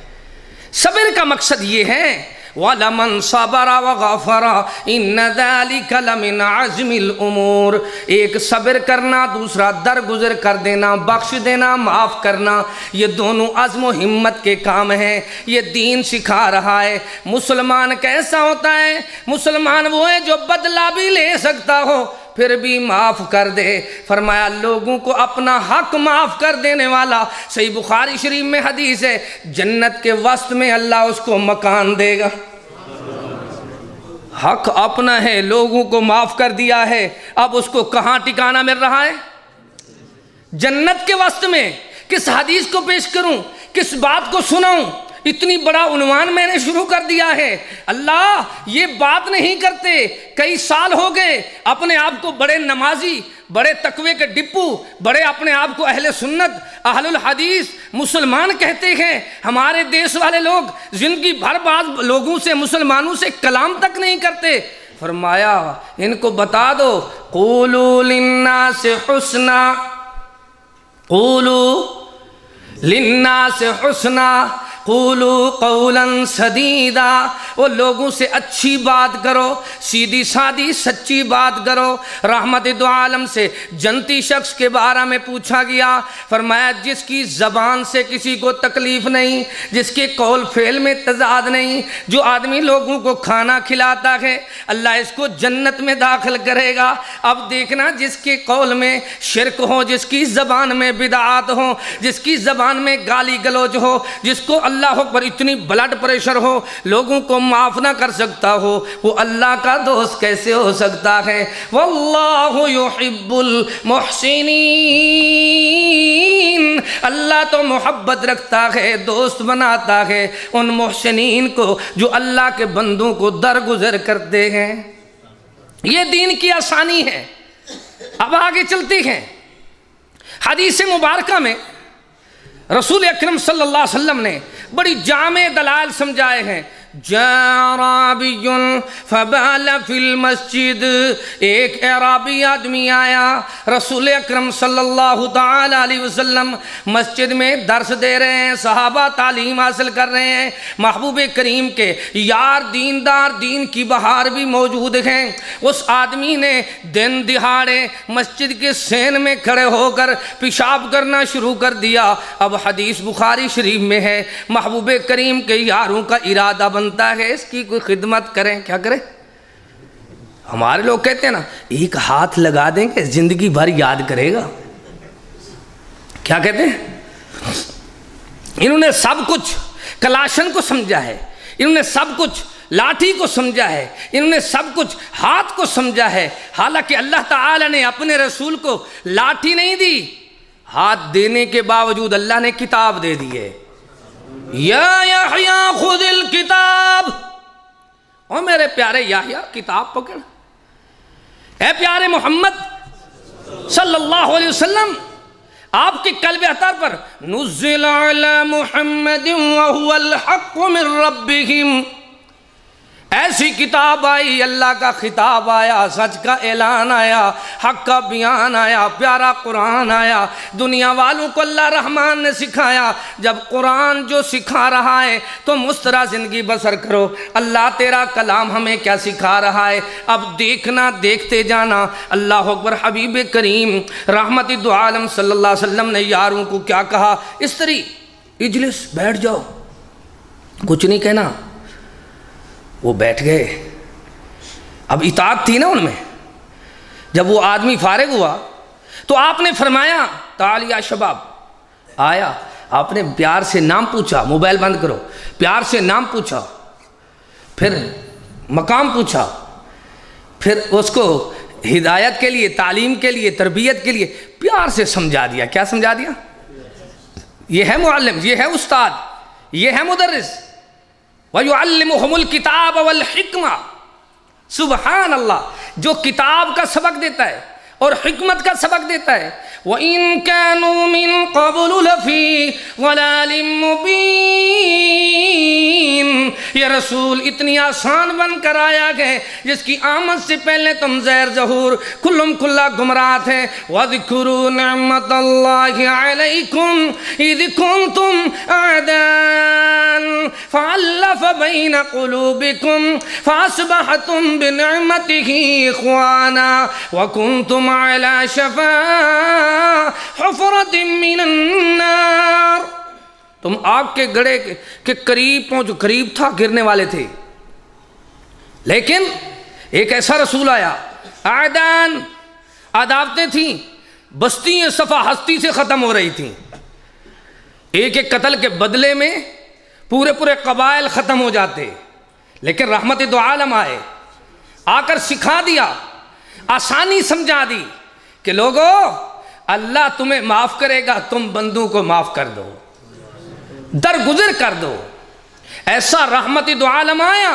B: صبر کا مقصد یہ ہے وَلَمَنْ صَبَرَ وَغَفَرَ إِنَّ ذَلِكَ لَمِنْ عَزْمِ الْأُمُورِ، ایک صبر کرنا، دوسرا درگزر کر دینا، بخش دینا، معاف کرنا، یہ دونوں عزم و ہمت کے کام ہیں، یہ دین سکھا رہا ہے۔ مسلمان کیسا ہوتا ہے؟ مسلمان وہ ہے جو بدلہ بھی لے سکتا ہو پھر بھی معاف کر دے، فرمایا لوگوں کو اپنا حق معاف کر دینے والا، صحیح بخاری شریف میں حدیث ہے جنت کے وسط میں اللہ اس کو مکان دے گا، حق اپنا ہے، لوگوں کو معاف کر دیا ہے، اب اس کو کہاں ٹھکانہ مل رہا ہے؟ جنت کے وسط میں۔ کس حدیث کو پیش کروں، کس بات کو سناؤں؟ اتنی بڑا عنوان میں نے شروع کر دیا ہے، اللہ یہ بات نہیں کرتے، کئی سال ہو گئے اپنے آپ کو بڑے نمازی، بڑے تقوی کے ڈپو، بڑے اپنے آپ کو اہل سنت، اہل الحدیث، مسلمان کہتے ہیں، ہمارے دیش والے لوگ زندگی بھر بعض لوگوں سے، مسلمانوں سے کلام تک نہیں کرتے، فرمایا ان کو بتا دو قولوا للناس حسنا، قولوا للناس حسنا، قولوا قولا سدیدا، وہ لوگوں سے اچھی بات کرو، سیدھی سادھی سچی بات کرو۔ رحمت دو عالم سے جنتی شخص کے بارے میں پوچھا گیا، فرمایا جس کی زبان سے کسی کو تکلیف نہیں، جس کے قول فعل میں تضاد نہیں، جو آدمی لوگوں کو کھانا کھلاتا ہے اللہ اس کو جنت میں داخل کرے گا۔ اب دیکھنا جس کے قول میں شرک ہو، جس کی زبان میں بدعات ہو، جس کی زبان میں گالی گلوچ ہو، جس کو اللہ پر اتنی بلڈ پریشر ہو، لوگوں کو معاف نہ کر سکتا ہو، وہ اللہ کا دوست کیسے ہو سکتا ہے؟ واللہ یحب المحسنین، لیکن اللہ تو محبت رکھتا ہے، دوست بناتا ہے ان محسنین کو جو اللہ کے بندوں کو درگزر کرتے ہیں۔ یہ دین کی آسانی ہے۔ اب آگے چلتے ہیں، حدیث مبارکہ میں رسول اکرم صلی اللہ علیہ وسلم نے بڑی جامع دلائل سمجھائے ہیں۔ اعرابی فبال فی المسجد، ایک اعرابی آدمی آیا، رسول اکرم صلی اللہ تعالی علیہ وسلم مسجد میں درس دے رہے ہیں، صحابہ تعلیم حاصل کر رہے ہیں، محبوب کریم کے یار دیندار دین کی بہار بھی موجود ہیں۔ اس آدمی نے دن دہاڑے مسجد کے سین میں کھڑے ہو کر پیشاب کرنا شروع کر دیا۔ اب حدیث بخاری شریف میں ہے، محبوب کریم کے یاروں کا ارادہ بنتا ہے اس کی کوئی خدمت کریں، کیا کریں؟ ہمارے لوگ کہتے ہیں نا، ایک ہاتھ لگا دیں کہ زندگی بھر یاد کرے گا۔ کیا کہتے ہیں؟ انہوں نے سب کچھ کلاشن کو سمجھا ہے، انہوں نے سب کچھ لاٹھی کو سمجھا ہے، انہوں نے سب کچھ ہاتھ کو سمجھا ہے، حالانکہ اللہ تعالی نے اپنے رسول کو لاٹھی نہیں دی، ہاتھ دینے کے باوجود اللہ نے کتاب دے دی ہے۔ یا یحییٰ خذ الکتاب، او میرے پیارے یحییٰ کتاب پکڑ۔ اے پیارے محمد صلی اللہ علیہ وسلم، آپ کے قلب اطہر پر نزل علی محمد وہو الحق من ربہم، ایسی کتاب آئی، اللہ کا خطاب آیا، سچ کا اعلان آیا، حق کا بیان آیا، پیارا قرآن آیا۔ دنیا والوں کو اللہ رحمان نے سکھایا، جب قرآن جو سکھا رہا ہے تو مسترا زندگی بسر کرو۔ اللہ تیرا کلام ہمیں کیا سکھا رہا ہے؟ اب دیکھنا، دیکھتے جانا۔ اللہ اکبر۔ حبیب کریم رحمت دو عالم صلی اللہ علیہ وسلم نے یاروں کو کیا کہا؟ استری اجلس، بیٹھ جاؤ، کچھ نہیں کہنا۔ وہ بیٹھ گئے۔ اب اطاعت تھی نا ان میں۔ جب وہ آدمی فارغ ہوا تو آپ نے فرمایا تعال یا شباب، آیا، آپ نے پیار سے نام پوچھا، موبائل بند کرو، پیار سے نام پوچھا، پھر مقام پوچھا، پھر اس کو ہدایت کے لیے، تعلیم کے لیے، تربیت کے لیے پیار سے سمجھا دیا۔ کیا سمجھا دیا؟ یہ ہے معلم، یہ ہے استاد، یہ ہے مدرس۔ وَيُعَلِّمُهُمُ الْكِتَابَ وَالْحِكْمَةِ، سبحان اللہ، جو کتاب کا سبق دیتا ہے اور حکمت کا سبق دیتا ہے۔ وَإِن كَانُوا مِن قَبْلُ لَفِي ضَلَالٍ مُبِينٍ، یہ رسول اتنی آسان بن کر آیا ہے جس کی آمد سے پہلے تم زیر ظہور کلم کلا گمراہ تھے۔ وَذْكُرُوا نِعْمَةَ اللَّهِ عَلَيْكُمْ إِذْ كُنْتُمْ أَعْدَاءً فَأَلَّفَ بَيْنَ قُلُوبِكُمْ فَأَصْبَحْتُمْ بِنِعْمَتِهِ إِخْوَانًا وَكُنْتُمْ عَلَى شَفَا حفرت من النار، تم آگ کے گڑھے کے قریب پہنچو، قریب تھا، گرنے والے تھے، لیکن ایک ایسا رسول آیا، اعدان، عداوتیں تھیں، بستیاں صفا ہستی سے ختم ہو رہی تھیں، ایک ایک قتل کے بدلے میں پورے پورے قبائل ختم ہو جاتے، لیکن رحمت دو عالم آئے، آ کر سکھا دیا، آسانی سمجھا دی کہ لوگو اللہ تمہیں معاف کرے گا، تم بندوں کو معاف کر دو، درگزر کر دو۔ ایسا رحمت دو عالم آیا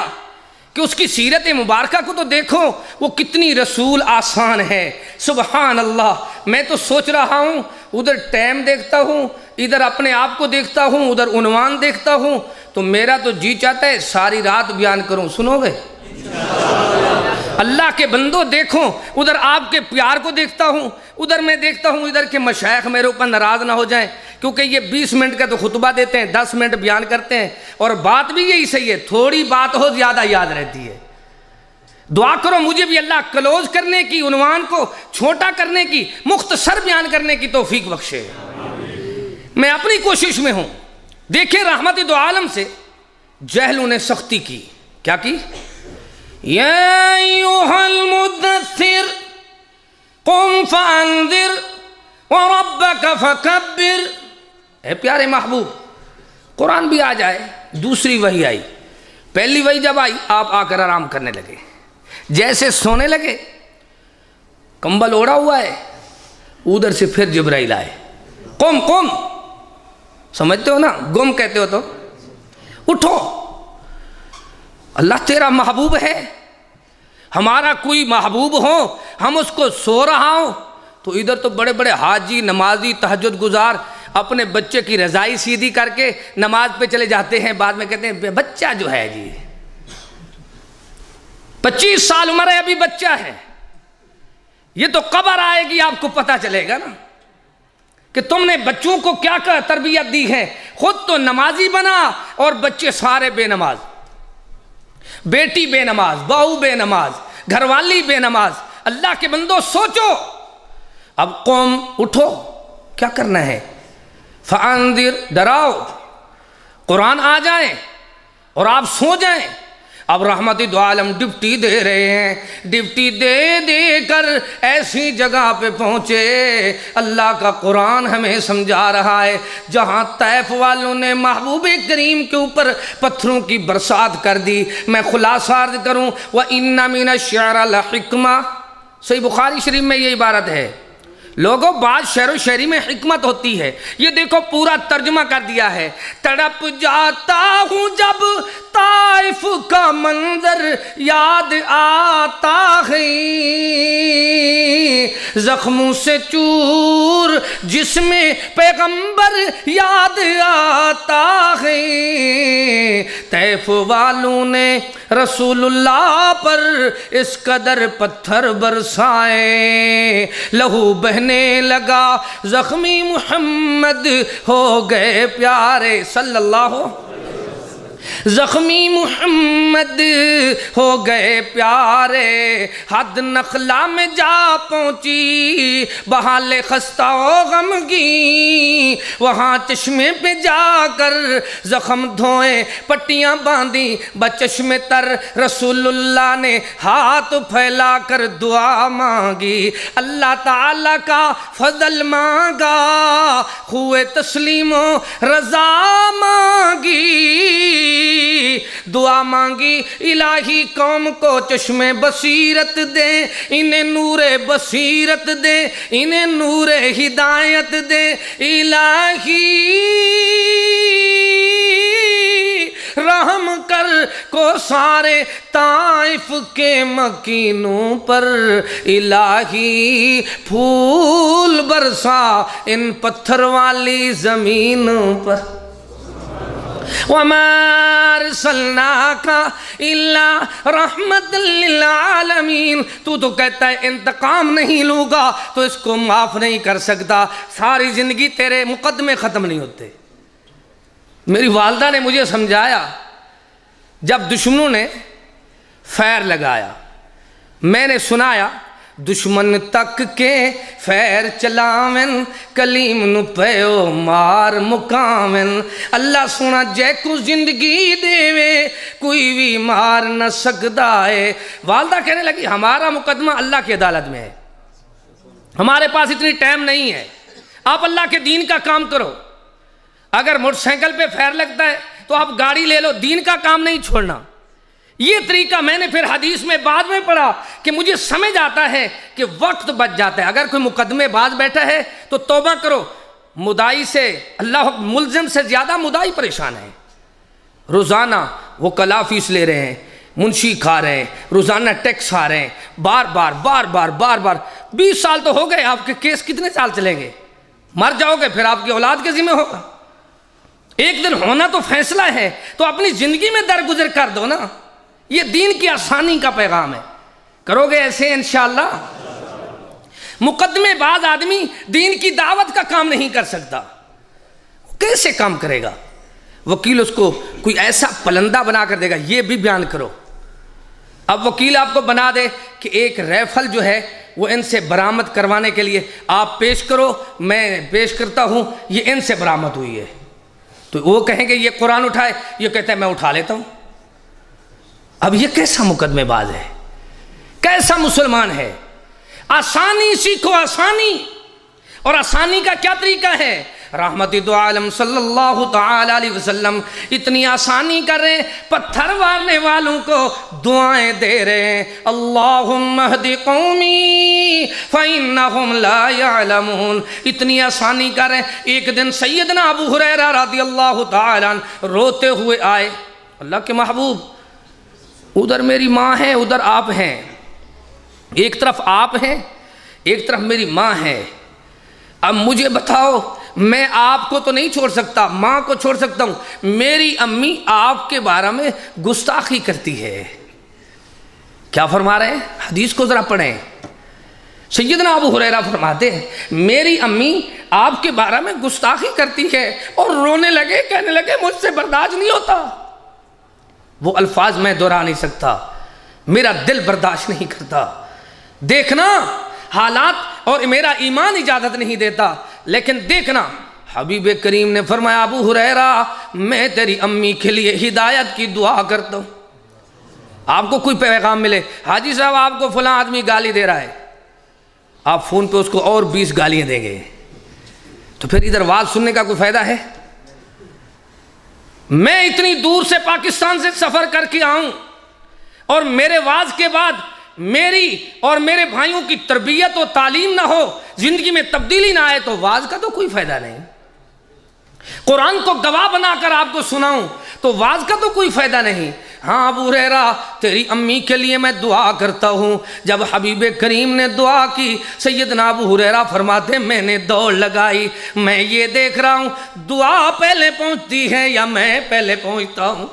B: کہ اس کی سیرت مبارکہ کو تو دیکھو، وہ کتنی رسول آسان ہے۔ سبحان اللہ، میں تو سوچ رہا ہوں، ادھر ٹائم دیکھتا ہوں، ادھر اپنے آپ کو دیکھتا ہوں، ادھر عنوان دیکھتا ہوں، تو میرا تو جی چاہتا ہے ساری رات بیان کروں، سنو گے؟ اللہ کے بندوں دیکھو، ادھر آپ کے پیار کو دیکھتا ہوں، ادھر میں دیکھتا ہوں ادھر کے مشائخ میرے اوپر ناراض نہ ہو جائیں، کیونکہ یہ 20 منٹ کا تو خطبہ دیتے ہیں، 10 منٹ بیان کرتے ہیں، اور بات بھی یہی صحیح ہے، تھوڑی بات ہو زیادہ یاد رہتی ہے۔ دعا کرو مجھے بھی اللہ کلوز کرنے کی، عنوان کو چھوٹا کرنے کی، مختصر بیان کرنے کی توفیق بخشے۔ میں اپنی کوشش میں ہوں۔ دیکھیں رحمت دو عالم سے جہلوں نے سختی کی، کیا کی؟ یا ایھا المدثر قم فانذر وربک فکبر، اے پیارے محبوب، قرآن بھی آ جائے، دوسری وحی آئی، پہلی وحی جب آئی آپ آ کر آرام کرنے لگے، جیسے سونے لگے، کمبل اوڑا ہوا ہے، ادھر سے پھر جبرائیل آئے، قم قم سمجھتے ہو نا، گم کہتے ہو تو اٹھو، اللہ تیرا محبوب ہے، ہمارا کوئی محبوب ہو، ہم اس کو سو رہا ہو تو ادھر تو بڑے بڑے حاجی، نمازی، تہجد گزار اپنے بچے کی رضائی سیدھی کر کے نماز پہ چلے جاتے ہیں، بعد میں کہتے ہیں بچہ جو ہے جی 25 سال عمر ہے، ابھی بچہ ہے، یہ تو قبر آئے گی آپ کو پتہ چلے گا نا کہ تم نے بچوں کو کیا تربیت دی ہے۔ خود تو نمازی بنا اور بچے سارے بے نماز، بیٹی بے نماز، بہو بے نماز، گھر والی بے نماز۔ اللہ کے بندو سوچو، اب قوم اٹھو، کیا کرنا ہے؟ فَأَنذِرْ، ڈراؤ، قرآن آ جائیں اور آپ سو جائیں۔ اب رحمت دو عالم ڈپٹی دے رہے ہیں، ڈپٹی دے دے کر ایسی جگہ پہ پہنچے، اللہ کا قرآن ہمیں سمجھا رہا ہے جہاں طائف والوں نے محبوب کریم کے اوپر پتھروں کی برسات کر دی۔ میں خلاصہ عرض کروں، وَإِنَّ مِنَ الشِّعْرِ لَحِکْمَةً، صحیح بخاری شریف میں یہ عبارت ہے۔ لوگوں، بعض شعر و شاعری میں حکمت ہوتی ہے، یہ دیکھو پورا ترجمہ کر دیا ہے۔ تڑپ جاتا ہوں جب طائف کا منظر یاد آتا ہے، زخموں سے چور جسم پیغمبر یاد آتا ہے، طائف والوں نے رسول اللہ پر اس قدر پتھر برسائے، لہو بہنے لگا زخمی محمد ہو گئے پیارے، صلی اللہ، زخمی محمد ہو گئے پیارے، حد نخلا میں جا پہنچی بحال خستہ و غمگین، وہاں چشمے پہ جا کر زخم دھوئے، پٹیاں باندھی بچشم تر، رسول اللہ نے ہاتھ پھیلا کر دعا مانگی، اللہ تعالیٰ کا فضل مانگا، خوئے تسلیم و رضا مانگی، دعا مانگی الہی قوم کو چشم بصیرت دے، انہیں نور بصیرت دے، انہیں نور ہدایت دے، الہی رحم کر کو سارے طائف کے مکینوں پر، الہی پھول برسا ان پتھر والی زمینوں پر، وَمَا أَرْسَلْنَاكَ إِلَّا رَحْمَةً لِلْعَالَمِينَ، تو کہتا ہے انتقام نہیں لوں گا تو اس کو معاف نہیں کر سکتا، ساری زندگی تیرے مقدمے ختم نہیں ہوتے۔ میری والدہ نے مجھے سمجھایا، جب دشمنوں نے فیر لگایا، میں نے سنایا، دشمن تک کے فیر چلاویں، کلیم نو پیو مار مکاویں، اللہ سونا جے کو زندگی دے کوئی بھی مار نہ سکتا ہے۔ والدہ کہنے لگی ہمارا مقدمہ اللہ کی عدالت میں ہے، ہمارے پاس اتنی ٹائم نہیں ہے، آپ اللہ کے دین کا کام کرو، اگر موٹر سائیکل پہ فیر لگتا ہے تو آپ گاڑی لے لو، دین کا کام نہیں چھوڑنا۔ یہ طریقہ میں نے پھر حدیث میں بعد میں پڑھا کہ مجھے سمجھ آتا ہے کہ وقت بچ جاتا ہے، اگر کوئی مقدمے باز بیٹھا ہے تو توبہ کرو، مدعی سے اللہ ملزم سے زیادہ مدعی پریشان ہے، روزانہ وہ کلا فیس لے رہے ہیں، منشی کھا رہے ہیں، روزانہ ٹیکس آ رہے ہیں، بار بار 20 سال تو ہو گئے، آپ کے کیس کتنے سال چلیں گے؟ مر جاؤ گے پھر آپ کی اولاد کے ذمہ ہوگا، ایک دن ہونا تو فیصلہ ہے، تو اپنی زندگی میں درگزر کر دو نا، یہ دین کی آسانی کا پیغام ہے، کرو گے ایسے انشاءاللہ؟ مقدمے باز آدمی دین کی دعوت کا کام نہیں کر سکتا، کیسے کام کرے گا؟ وکیل اس کو کوئی ایسا پلندہ بنا کر دے گا، یہ بھی بیان کرو۔ اب وکیل آپ کو بنا دے کہ ایک ریفل جو ہے وہ ان سے برآمد کروانے کے لیے آپ پیش کرو، میں پیش کرتا ہوں، یہ ان سے برآمد ہوئی ہے، تو وہ کہیں گے یہ قرآن اٹھائے، یہ کہتا ہے میں اٹھا لیتا ہوں۔ اب یہ کیسا مقدمے باز ہے، کیسا مسلمان ہے؟ آسانی سیکھو، آسانی، اور آسانی کا کیا طریقہ ہے؟ رحمت دو عالم صلی اللہ تعالی علیہ وسلم اتنی آسانی کر رہے ہیں، پتھر مارنے والوں کو دعائیں دے رہے ہیں، اللہم اہدی قومی فإنہم لا یعلمون، اتنی آسانی کر رہے ہیں۔ ایک دن سیدنا ابو ہریرہ رضی اللہ تعالی عنہ روتے ہوئے آئے، اللہ کے محبوب ادھر میری ماں ہے، ادھر آپ ہیں، ایک طرف آپ ہیں ایک طرف میری ماں ہے، اب مجھے بتاؤ میں آپ کو تو نہیں چھوڑ سکتا، ماں کو چھوڑ سکتا ہوں، میری امی آپ کے بارے میں گستاخی کرتی ہے۔ کیا فرما رہے ہیں؟ حدیث کو ذرا پڑھیں۔ سیدنا ابو ہریرہ فرماتے ہیں میری امی آپ کے بارے میں گستاخی کرتی ہے، اور رونے لگے، کہنے لگے مجھ سے برداشت نہیں ہوتا۔ وہ الفاظ میں دہرا نہیں سکتا، میرا دل برداشت نہیں کرتا، دیکھنا حالات اور میرا ایمان اجازت نہیں دیتا، لیکن دیکھنا حبیب کریم نے فرمایا ابو ہریرہ میں تیری امی کے لیے ہدایت کی دعا کرتا ہوں۔ آپ کو کوئی پیغام ملے، حاجی صاحب آپ کو فلاں آدمی گالی دے رہا ہے، آپ فون پہ اس کو اور 20 گالیاں دیں گے، تو پھر ادھر واز سننے کا کوئی فائدہ ہے؟ میں اتنی دور سے پاکستان سے سفر کر کے آؤں اور میرے واز کے بعد میری اور میرے بھائیوں کی تربیت و تعلیم نہ ہو، زندگی میں تبدیلی نہ آئے، تو واز کا تو کوئی فائدہ نہیں۔ قرآن کو گواہ بنا کر آپ کو سناؤں تو واز کا تو کوئی فائدہ نہیں۔ ہاں ابو ہریرہ تیری امی کے لیے میں دعا کرتا ہوں۔ جب حبیب کریم نے دعا کی، سیدنا ابو ہریرہ فرماتے میں نے دوڑ لگائی، میں یہ دیکھ رہا ہوں دعا پہلے پہنچتی ہے یا میں پہلے پہنچتا ہوں۔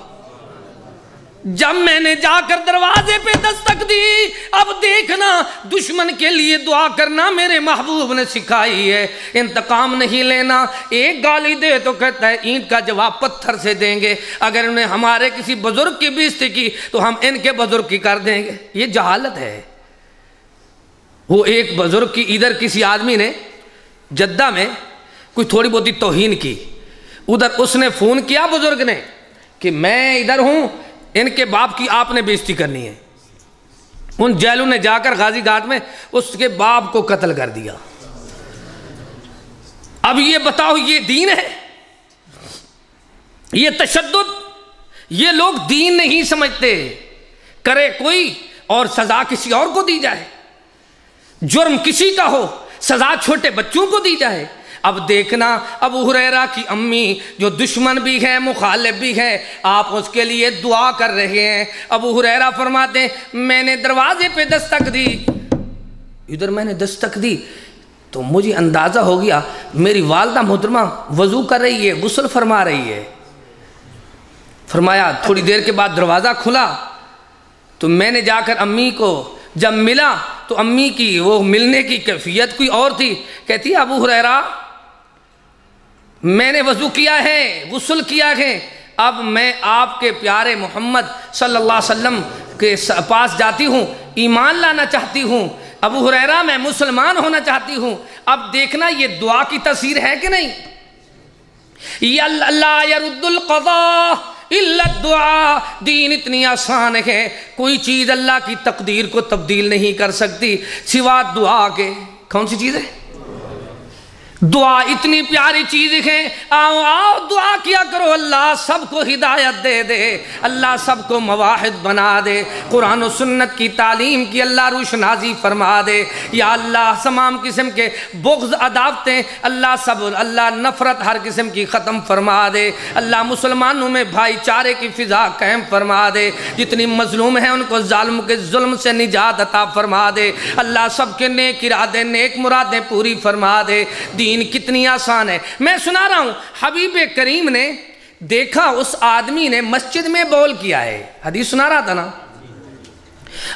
B: جب میں نے جا کر دروازے پہ دستک دی، اب دیکھنا دشمن کے لیے دعا کرنا میرے محبوب نے سکھائی ہے، انتقام نہیں لینا۔ ایک گالی دے تو کہتا ہے اینٹ کا جواب پتھر سے دیں گے، اگر انہیں ہمارے کسی بزرگ کی بےزتی کی تو ہم ان کے بزرگ کی کر دیں گے۔ یہ جہالت ہے۔ وہ ایک بزرگ کی ادھر کسی آدمی نے جدہ میں کوئی تھوڑی بہت توہین کی، ادھر اس نے فون کیا بزرگ نے کہ میں ادھر ہوں، ان کے باپ کی آپ نے بےزتی کرنی ہے۔ ان جیلوں نے جا کر غازی گھاٹ میں اس کے باپ کو قتل کر دیا۔ اب یہ بتاؤ یہ دین ہے؟ یہ تشدد؟ یہ لوگ دین نہیں سمجھتے، کرے کوئی اور سزا کسی اور کو دی جائے، جرم کسی کا ہو سزا چھوٹے بچوں کو دی جائے۔ اب دیکھنا ابو ہریرہ کی امی جو دشمن بھی ہے مخالف بھی ہے، آپ اس کے لیے دعا کر رہے ہیں۔ ابو ہریرہ فرماتے ہیں میں نے دروازے پہ دستک دی، ادھر میں نے دستک دی تو مجھے اندازہ ہو گیا میری والدہ محترمہ وضو کر رہی ہے، غسل فرما رہی ہے۔ فرمایا تھوڑی دیر کے بعد دروازہ کھلا تو میں نے جا کر امی کو جب ملا تو امی کی وہ ملنے کی کیفیت کوئی اور تھی۔ کہتی ہے ابو ہریرہ میں نے وضو کیا ہے، غسل کیا ہے، اب میں آپ کے پیارے محمد صلی اللہ علیہ وسلم کے پاس جاتی ہوں، ایمان لانا چاہتی ہوں، ابو ہریرہ میں مسلمان ہونا چاہتی ہوں۔ اب دیکھنا یہ دعا کی تاثیر ہے کہ نہیں؟ یا اللہ یرد القضاء الا الدعاء، دین اتنی آسان ہے، کوئی چیز اللہ کی تقدیر کو تبدیل نہیں کر سکتی سوا دعا کے۔ کون سی چیز ہے؟ دعا اتنی پیاری چیز ہے، آؤ آؤ دعا کیا کرو، اللہ سب کو ہدایت دے دے، اللہ سب کو موحد بنا دے، قرآن و سنت کی تعلیم کی اللہ روشنازی فرما دے۔ یا اللہ تمام قسم کے بغض عداوتیں اللہ سب، اللہ نفرت ہر قسم کی ختم فرما دے، اللہ مسلمانوں میں بھائی چارے کی فضا قائم فرما دے، جتنی مظلوم ہیں ان کو ظالم کے ظلم سے نجات عطا فرما دے، اللہ سب کے نیک ارادے نیک مرادیں پوری فرما دے۔ دین کتنی آسان ہے۔ میں سنا رہا ہوں حبیب کریم نے دیکھا اس آدمی نے مسجد میں بول کیا ہے، حدیث سنا رہا تھا نا۔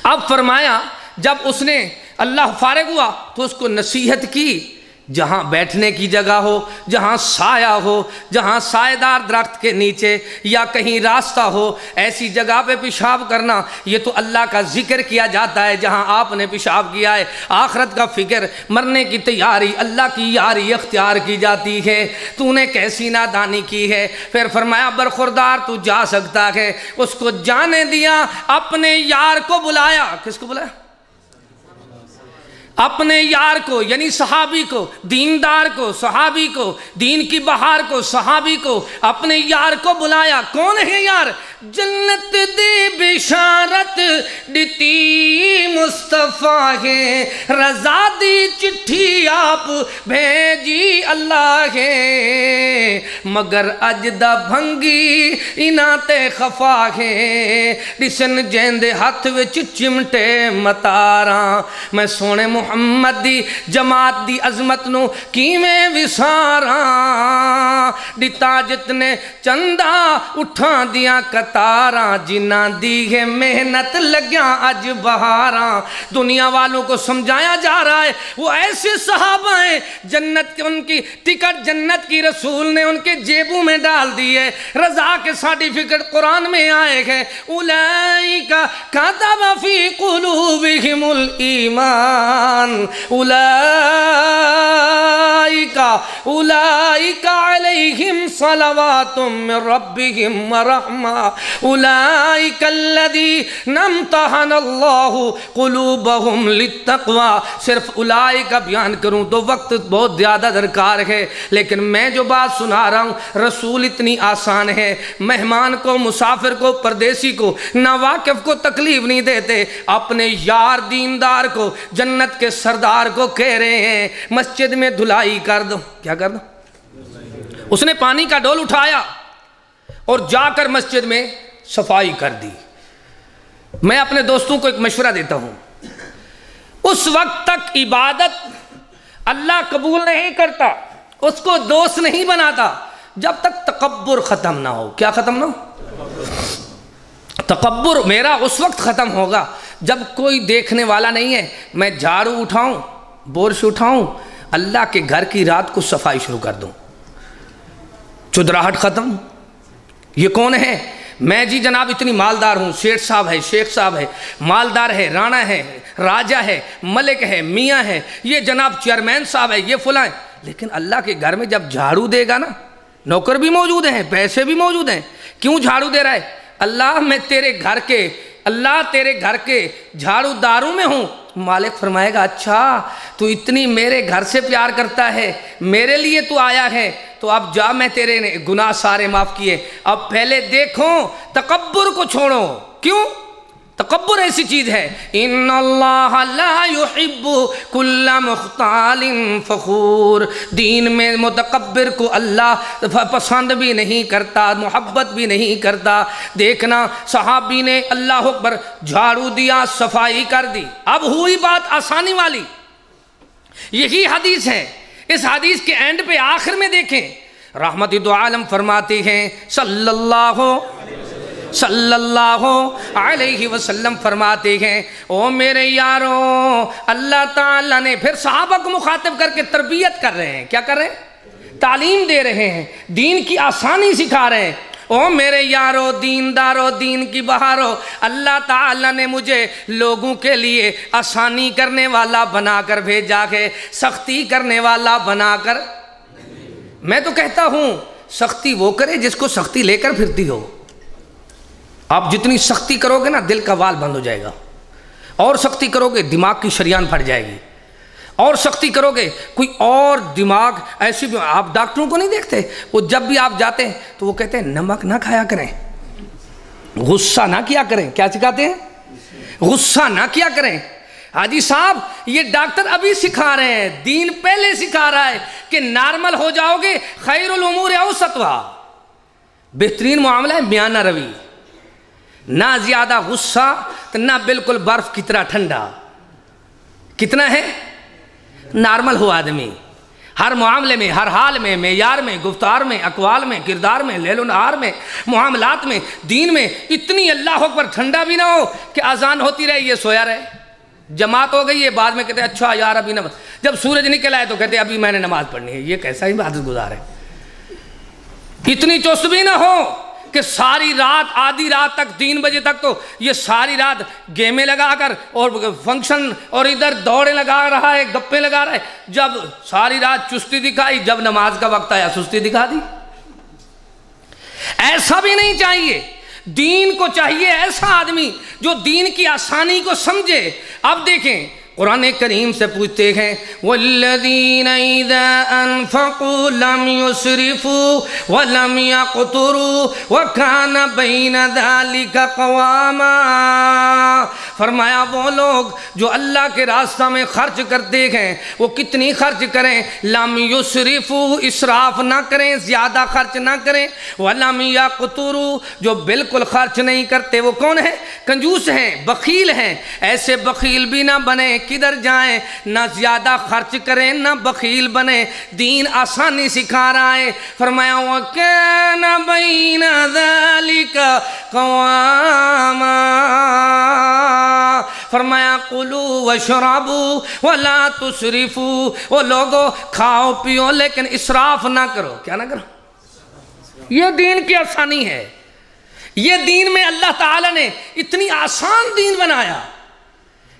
B: اب فرمایا جب اس نے اللہ فارغ ہوا تو اس کو نصیحت کی، جہاں بیٹھنے کی جگہ ہو، جہاں سایہ ہو، جہاں سایہ دار درخت کے نیچے یا کہیں راستہ ہو، ایسی جگہ پہ پیشاب کرنا، یہ تو اللہ کا ذکر کیا جاتا ہے جہاں آپ نے پیشاب کیا ہے۔ آخرت کا فکر، مرنے کی تیاری، اللہ کی یاری اختیار کی جاتی ہے، تو نے کیسی نادانی کی ہے۔ پھر فرمایا برخوردار تو جا سکتا ہے، اس کو جانے دیا، اپنے یار کو بلایا۔ کس کو بلایا؟ اپنے یار کو یعنی صحابی کو، دیندار کو صحابی کو، دین کی بہار کو صحابی کو، اپنے یار کو بلایا۔ کون ہے یار؟ جنت دی بشارت دیتی مصطفیٰ ہے، رضا دی چٹھی آپ بھیجی اللہ ہے، مگر اج دا بھنگی انہاں تے خفا ہے، ڈسن جیندے ہاتھ وچ چمٹے متاراں، میں سونے محمد دی جماعت دی عظمت نو کیویں وساراں، ڈتا جتنے چندہ اٹھاں دیاں کتاراں، جنہاں دی ہے محنت لگیاں اج بہاراں۔ دنیا والوں کو سمجھایا جا رہا ہے وہ ایسے صحابہ ہیں جنت کے، ان کی ٹکٹ جنت کی رسول نے ان کے جیبوں میں ڈال دی ہے، رضا کے سرٹیفکیٹ قرآن میں آئے ہیں، اولئک کتب فی قلوبہم الایمان، اولئک علیہم صلوات من ربہم ورحمہ، اولئک الذین امتحن اللہ قلوبہم للتقوی۔ صرف اولئک بیان کروں تو وقت بہت زیادہ درکار ہے، لیکن میں جو بات سنا رہا ہوں رسول اتنی آسان ہے، مہمان کو، مسافر کو، پردیسی کو، ناواقف کو تکلیف نہیں دیتے، اپنے یار دیندار کو، جنت کے سردار کو کہہ رہے ہیں مسجد میں دھلائی کر دو۔ کیا کر دو؟ اس نے پانی کا ڈول اٹھایا اور جا کر مسجد میں صفائی کر دی۔ میں اپنے دوستوں کو ایک مشورہ دیتا ہوں، اس وقت تک عبادت اللہ قبول نہیں کرتا، اس کو دوست نہیں بناتا جب تک تکبر ختم نہ ہو۔ کیا ختم نہ ہو؟ تکبر میرا اس وقت ختم ہوگا جب کوئی دیکھنے والا نہیں ہے، میں جھاڑو اٹھاؤں، برش اٹھاؤں، اللہ کے گھر کی رات کو صفائی شروع کر دوں، چدراہٹ ختم۔ یہ کون ہے؟ میں جی جناب اتنی مالدار ہوں، شیخ صاحب ہے، شیخ صاحب ہے، مالدار ہے، رانا ہے، راجہ ہے، ملک ہے، میاں ہے، یہ جناب چیئرمین صاحب ہے، یہ فلاں ہے، لیکن اللہ کے گھر میں جب جھاڑو دے گا نا، نوکر بھی موجود ہیں، پیسے بھی موجود ہیں، کیوں جھاڑو دے رہا ہے؟ اللہ میں تیرے گھر کے، اللہ تیرے گھر کے جھاڑو داروں میں ہوں۔ مالک فرمائے گا اچھا تو اتنی میرے گھر سے پیار کرتا ہے، میرے لیے تو آیا ہے، تو اب جا، میں تیرے گناہ سارے معاف کیے، اب پہلے دیکھو، تکبر کو چھوڑو۔ کیوں؟ تکبر ایسی چیز ہے، ان اللہ لا یحب کل مختال فخور، دین میں متکبر کو اللہ پسند بھی نہیں کرتا، محبت بھی نہیں کرتا۔ دیکھنا صحابی نے اللہ اکبر جھاڑو دیا، صفائی کر دی، اب ہوئی بات آسانی والی۔ یہی حدیث ہے، اس حدیث کے اینڈ پہ آخر میں دیکھیں، رحمت دو عالم فرماتے ہیں صلی اللہ علیہ وسلم فرماتے ہیں، او میرے یاروں، اللہ تعالیٰ نے پھر صحابہ کو مخاطب کر کے تربیت کر رہے ہیں۔ کیا کر رہے ہیں؟ تعلیم دے رہے ہیں، دین کی آسانی سکھا رہے ہیں۔ او میرے یارو، دیندارو، دین کی بہارو، اللہ تعالیٰ نے مجھے لوگوں کے لیے آسانی کرنے والا بنا کر بھیجا ہے، سختی کرنے والا بنا کر۔ میں تو کہتا ہوں سختی وہ کرے جس کو سختی لے کر پھرتی ہو۔ آپ جتنی سختی کرو گے نا دل کا وال بند ہو جائے گا، اور سختی کرو گے دماغ کی شریان پھٹ جائے گی، اور سختی کرو گے کوئی اور دماغ ایسی بھی۔ آپ ڈاکٹروں کو نہیں دیکھتے، وہ جب بھی آپ جاتے ہیں تو وہ کہتے ہیں نمک نہ کھایا کریں، غصہ نہ کیا کریں۔ کیا سکھاتے ہیں؟ غصہ نہ کیا کریں۔ حاجی صاحب یہ ڈاکٹر ابھی سکھا رہے ہیں، دین پہلے سکھا رہا ہے کہ نارمل ہو جاؤ گے، خیر الامور اوسطها، بہترین معاملہ ہے میانہ روی، نہ زیادہ غصہ نہ بالکل برف کی طرح ٹھنڈا۔ کتنا ہے؟ نارمل ہو آدمی، ہر معاملے میں، ہر حال میں، معیار میں، گفتار میں، اقوال میں، کردار میں، لیل و نہار میں، معاملات میں، دین میں اتنی اللہ اکبر ٹھنڈا بھی نہ ہو کہ اذان ہوتی رہے یہ سویا رہے۔ جماعت ہو گئی ہے، بعد میں کہتے ہیں اچھا یار ابھی نماز، جب سورج نکل آئے تو کہتے ہیں ابھی میں نے نماز پڑھنی ہے۔ یہ کیسا ہی عادت گزار ہے؟ اتنی چست بھی نہ ہو کہ ساری رات، آدھی رات تک، 3 بجے تک تو یہ ساری رات گیمیں لگا کر اور فنکشن اور ادھر دوڑے لگا رہا ہے، گپے لگا رہا ہے، جب ساری رات چستی دکھائی، جب نماز کا وقت آیا سستی دکھا دی۔ ایسا بھی نہیں چاہیے، دین کو چاہیے ایسا آدمی جو دین کی آسانی کو سمجھے۔ اب دیکھیں قرآن کریم سے پوچھتے ہیں والذین اذا انفقوا لم یسرفوا ولم یقتروا وکان بین ذلک قواما، فرمایا وہ لوگ جو اللہ کے راستہ میں خرچ کرتے ہیں وہ کتنی خرچ کریں، لم یسرفوا اسراف نہ کریں، زیادہ خرچ نہ کریں، ولم یقتروا جو بالکل خرچ نہیں کرتے وہ کون ہیں؟ کنجوس ہیں، بخیل ہیں۔ ایسے بخیل بھی نہ بنے، کدھر جائیں، نہ زیادہ خرچ کریں نہ بخیل بنے۔ دین آسانی سکھا رہا ہے، فرمایا وَكَانَ بَيْنَ ذَلِكَ قَوَامًا، فرمایا کُلُوا وَاشْرَبُوا وَلَا تُسْرِفُوا، وہ لوگو کھاؤ پیو لیکن اسراف نہ کرو۔ کیا نہ کرو؟ یہ دین کی آسانی ہے۔ یہ دین میں اللہ تعالیٰ نے اتنی آسان دین بنایا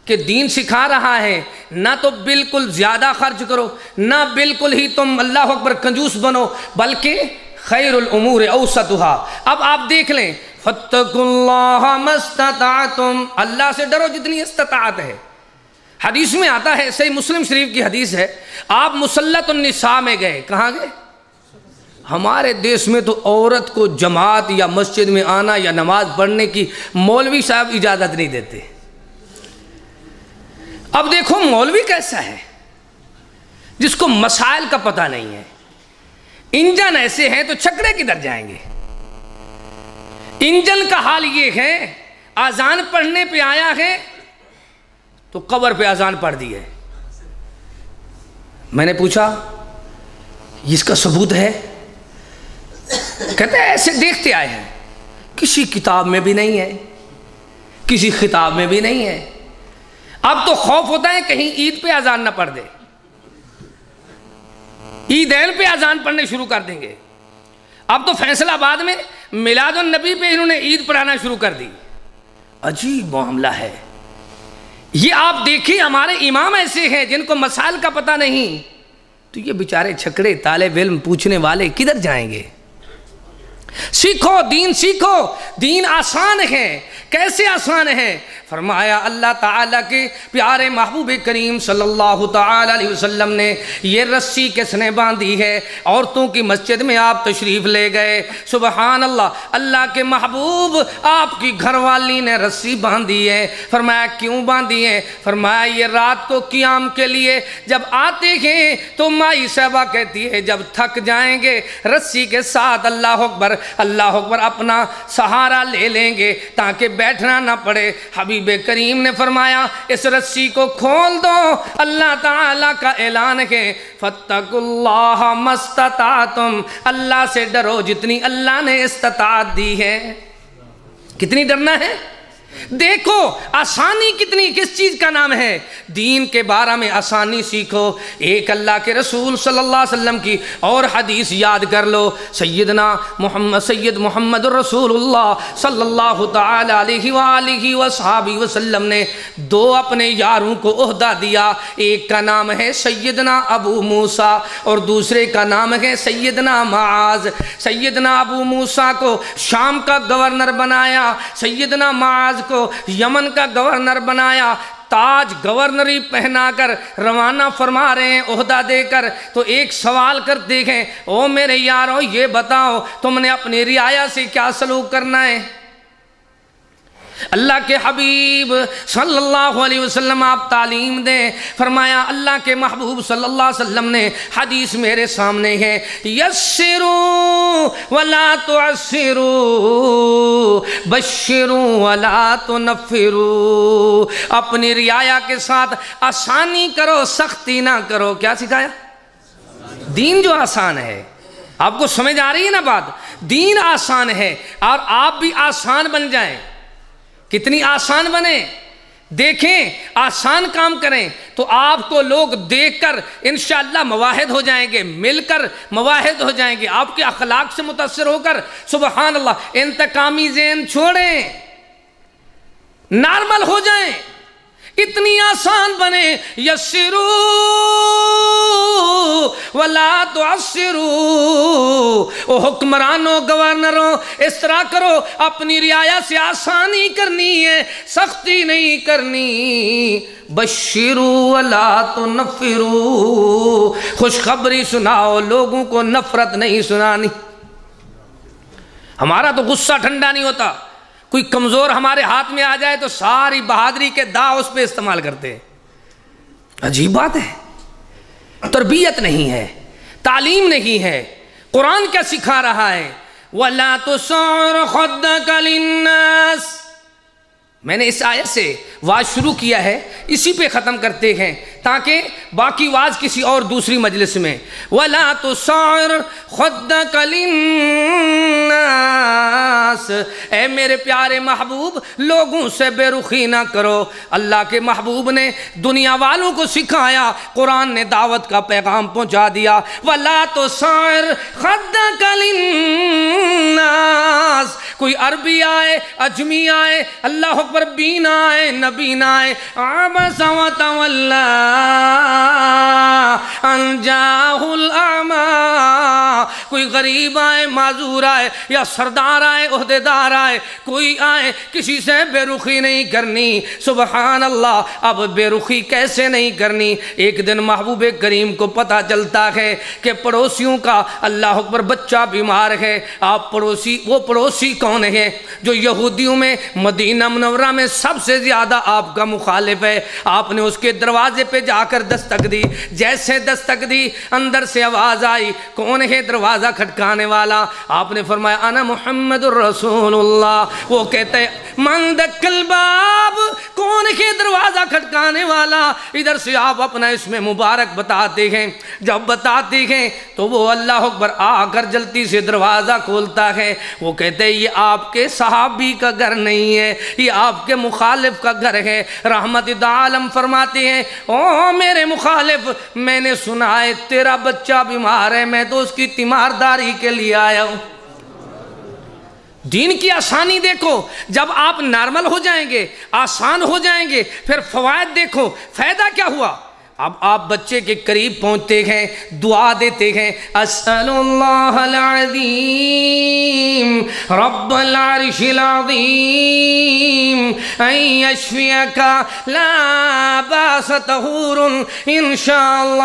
B: کہ دین سکھا رہا ہے نہ تو بالکل زیادہ خرچ کرو، نہ بالکل ہی تم اللہ اکبر کنجوس بنو، بلکہ خیر الامور اوسطها۔ اب آپ دیکھ لیں فاتقوا اللہ ما استطعتم، اللہ سے ڈرو جتنی استطاعت ہے۔ حدیث میں آتا ہے، صحیح مسلم شریف کی حدیث ہے، آپ مسلط النساء میں گئے، کہاں گئے؟ ہمارے دیش میں تو عورت کو جماعت یا مسجد میں آنا یا نماز پڑھنے کی مولوی صاحب اجازت نہیں دیتے۔ اب دیکھو مولوی کیسا ہے جس کو مسائل کا پتہ نہیں ہے۔ انجن ایسے ہیں تو چھکڑے کدھر جائیں گے؟ انجن کا حال یہ ہے، اذان پڑھنے پہ آیا ہے تو قبر پہ اذان پڑھ دی ہے۔ میں نے پوچھا اس کا ثبوت ہے؟ کہتے ہیں ایسے دیکھتے آئے ہیں، کسی کتاب میں بھی نہیں ہے، کسی خطاب میں بھی نہیں ہے۔ اب تو خوف ہوتا ہے کہیں عید پہ اذان نہ پڑھ دے، عیدین پہ اذان پڑھنے شروع کر دیں گے۔ اب تو فیصل آباد میں میلاد النبی پہ انہوں نے عید پڑھانا شروع کر دی۔ عجیب معاملہ ہے یہ۔ آپ دیکھیں ہمارے امام ایسے ہیں جن کو مسائل کا پتہ نہیں، تو یہ بیچارے چھکڑے طالب علم پوچھنے والے کدھر جائیں گے؟ سیکھو دین، سیکھو دین آسان ہے۔ کیسے آسان ہے؟ فرمایا اللہ تعالیٰ کے پیارے محبوب کریم صلی اللہ تعالیٰ علیہ وسلم نے یہ رسی کس نے باندھی ہے؟ عورتوں کی مسجد میں آپ تشریف لے گئے، سبحان اللہ، اللہ کے محبوب آپ کی گھر والی نے رسی باندھی ہے۔ فرمایا کیوں باندھی ہے؟ فرمایا یہ رات کو قیام کے لیے جب آتے ہیں تو مائی صاحبہ کہتی ہے جب تھک جائیں گے رسی کے ساتھ اللہ اکبر اللہ اکبر اپنا سہارا لے لیں گے تاکہ بیٹھنا نہ پڑے۔ حبیب کریم نے فرمایا اس رسی کو کھول دو، اللہ تعالیٰ کا اعلان ہے فاتقوا اللہ ما استطعتم، اللہ سے ڈرو جتنی اللہ نے استطاعت دی ہے۔ کتنی ڈرنا ہے؟ دیکھو آسانی کتنی، کس چیز کا نام ہے؟ دین کے بارے میں آسانی سیکھو۔ ایک اللہ کے رسول صلی اللہ علیہ وسلم کی اور حدیث یاد کر لو، سید محمد الرسول اللہ صلی اللہ تعالی علیہ وآلہ وصحابہ وسلم نے دو اپنے یاروں کو عہدہ دیا، ایک کا نام ہے سیدنا ابو موسیٰ اور دوسرے کا نام ہے سیدنا معاذ۔ سیدنا ابو موسیٰ کو شام کا گورنر بنایا، سیدنا معاذ کو یمن کا گورنر بنایا، تاج گورنری پہنا کر روانہ فرما رہے ہیں عہدہ دے کر۔ تو ایک سوال کرتے ہیں، او میرے یارو یہ بتاؤ تم نے اپنی رعایا سے کیا سلوک کرنا ہے؟ اللہ کے حبیب صلی اللہ علیہ وسلم آپ تعلیم دیں۔ فرمایا اللہ کے محبوب صلی اللہ علیہ وسلم نے حدیث میرے سامنے ہے، یسروا ولا تعسروا بشروا ولا تنفروا، اپنی رعایا کے ساتھ آسانی کرو سختی نہ کرو۔ کیا سکھایا؟ دین جو آسان ہے۔ آپ کو سمجھ آ رہی ہے نا بات؟ دین آسان ہے اور آپ بھی آسان بن جائیں۔ کتنی آسان بنے؟ دیکھیں آسان کام کریں تو آپ کو لوگ دیکھ کر انشاءاللہ مواحد ہو جائیں گے، مل کر مواحد ہو جائیں گے، آپ کے اخلاق سے متاثر ہو کر سبحان اللہ انتقامی ذہن چھوڑیں، نارمل ہو جائیں۔ اتنی آسان بنے، یسرو ولا تعسرو، او حکمرانوں گورنروں اس طرح کرو، اپنی رعایا سے آسانی کرنی ہے، سختی نہیں کرنی۔ بشرو ولا تنفرو، خوشخبری سناؤ، لوگوں کو نفرت نہیں سنانی۔ ہمارا تو غصہ ٹھنڈا نہیں ہوتا، کوئی کمزور ہمارے ہاتھ میں آ جائے تو ساری بہادری کے داؤ اس پہ استعمال کرتے ہیں۔ عجیب بات ہے، تربیت نہیں ہے، تعلیم نہیں ہے۔ قرآن کیا سکھا رہا ہے؟ وَلَا تُسَعِّرْ خَدَّكَ لِلنَّاسِ۔ میں نے اس آیت سے واز شروع کیا ہے، اسی پہ ختم کرتے ہیں تاکہ باقی واز کسی اور دوسری مجلس میں۔ وَلَا تُسَعِّرْ خَدَّكَ لِلنَّاسِ، اے میرے پیارے محبوب لوگوں سے بے رخی نہ کرو۔ اللہ کے محبوب نے دنیا والوں کو سکھایا، قرآن نے دعوت کا پیغام پہنچا دیا۔ وَلَا تُسَعِّرْ خَدَّكَ لِلنَّاسِ، کوئی عربی آئے، اجمی آئے، اللہ اکبر، بین آئے، نبین آئے، عَبَسَ وَتَوَلَّى أَن جَاءَهُ الْأَعْمَى، کوئی غریب آئے، معذور آئے، یا سردار آئے، عہدیدار آئے، کوئی آئے، کسی سے بے رخی نہیں کرنی۔ سبحان اللہ، اب بے رخی کیسے نہیں کرنی؟ ایک دن محبوب کریم کو پتہ چلتا ہے کہ پڑوسیوں کا اللہ اکبر بچہ بیمار ہے۔ آپ پڑوسی، وہ پڑوسی کون ہے جو یہودیوں میں مدینہ منورہ میں سب سے زیادہ آپ کا مخالف ہے؟ آپ نے اس کے دروازے پہ جا کر دستک دی، جیسے دستک دی اندر سے آواز آئی، کون ہے دروازہ کھٹکانے والا؟ آپ نے فرمایا انا محمد الرسول اللہ۔ وہ کہتے ہیں من دق الباب، کون ہے دروازہ کھٹکانے والا؟ ادھر سے آپ اپنا اسم مبارک بتاتے ہیں، جب بتاتے ہیں تو وہ اللہ اکبر آ کر جلدی سے دروازہ کھولتا ہے۔ وہ کہتے ہیں یہ آپ کے صحابی کا گھر نہیں ہے، یہ آپ کے مخالف کا گھر ہے۔ رحمت عالم فرماتے ہیں او میرے مخالف، میں نے سنا ہے تیرا بچہ بیمار ہے، میں تو اس کی تیمارداری کے لیے آیا ہوں۔ دین کی آسانی دیکھو، جب آپ نارمل ہو جائیں گے، آسان ہو جائیں گے، پھر فوائد دیکھو، فائدہ کیا ہوا؟ اب آپ بچے کے قریب پہنچتے ہیں، دعا دیتے ہیں، اسأل اللہ العظیم رب العرش العظیم ان یشفیک لا باس طہور انشاءاللہ،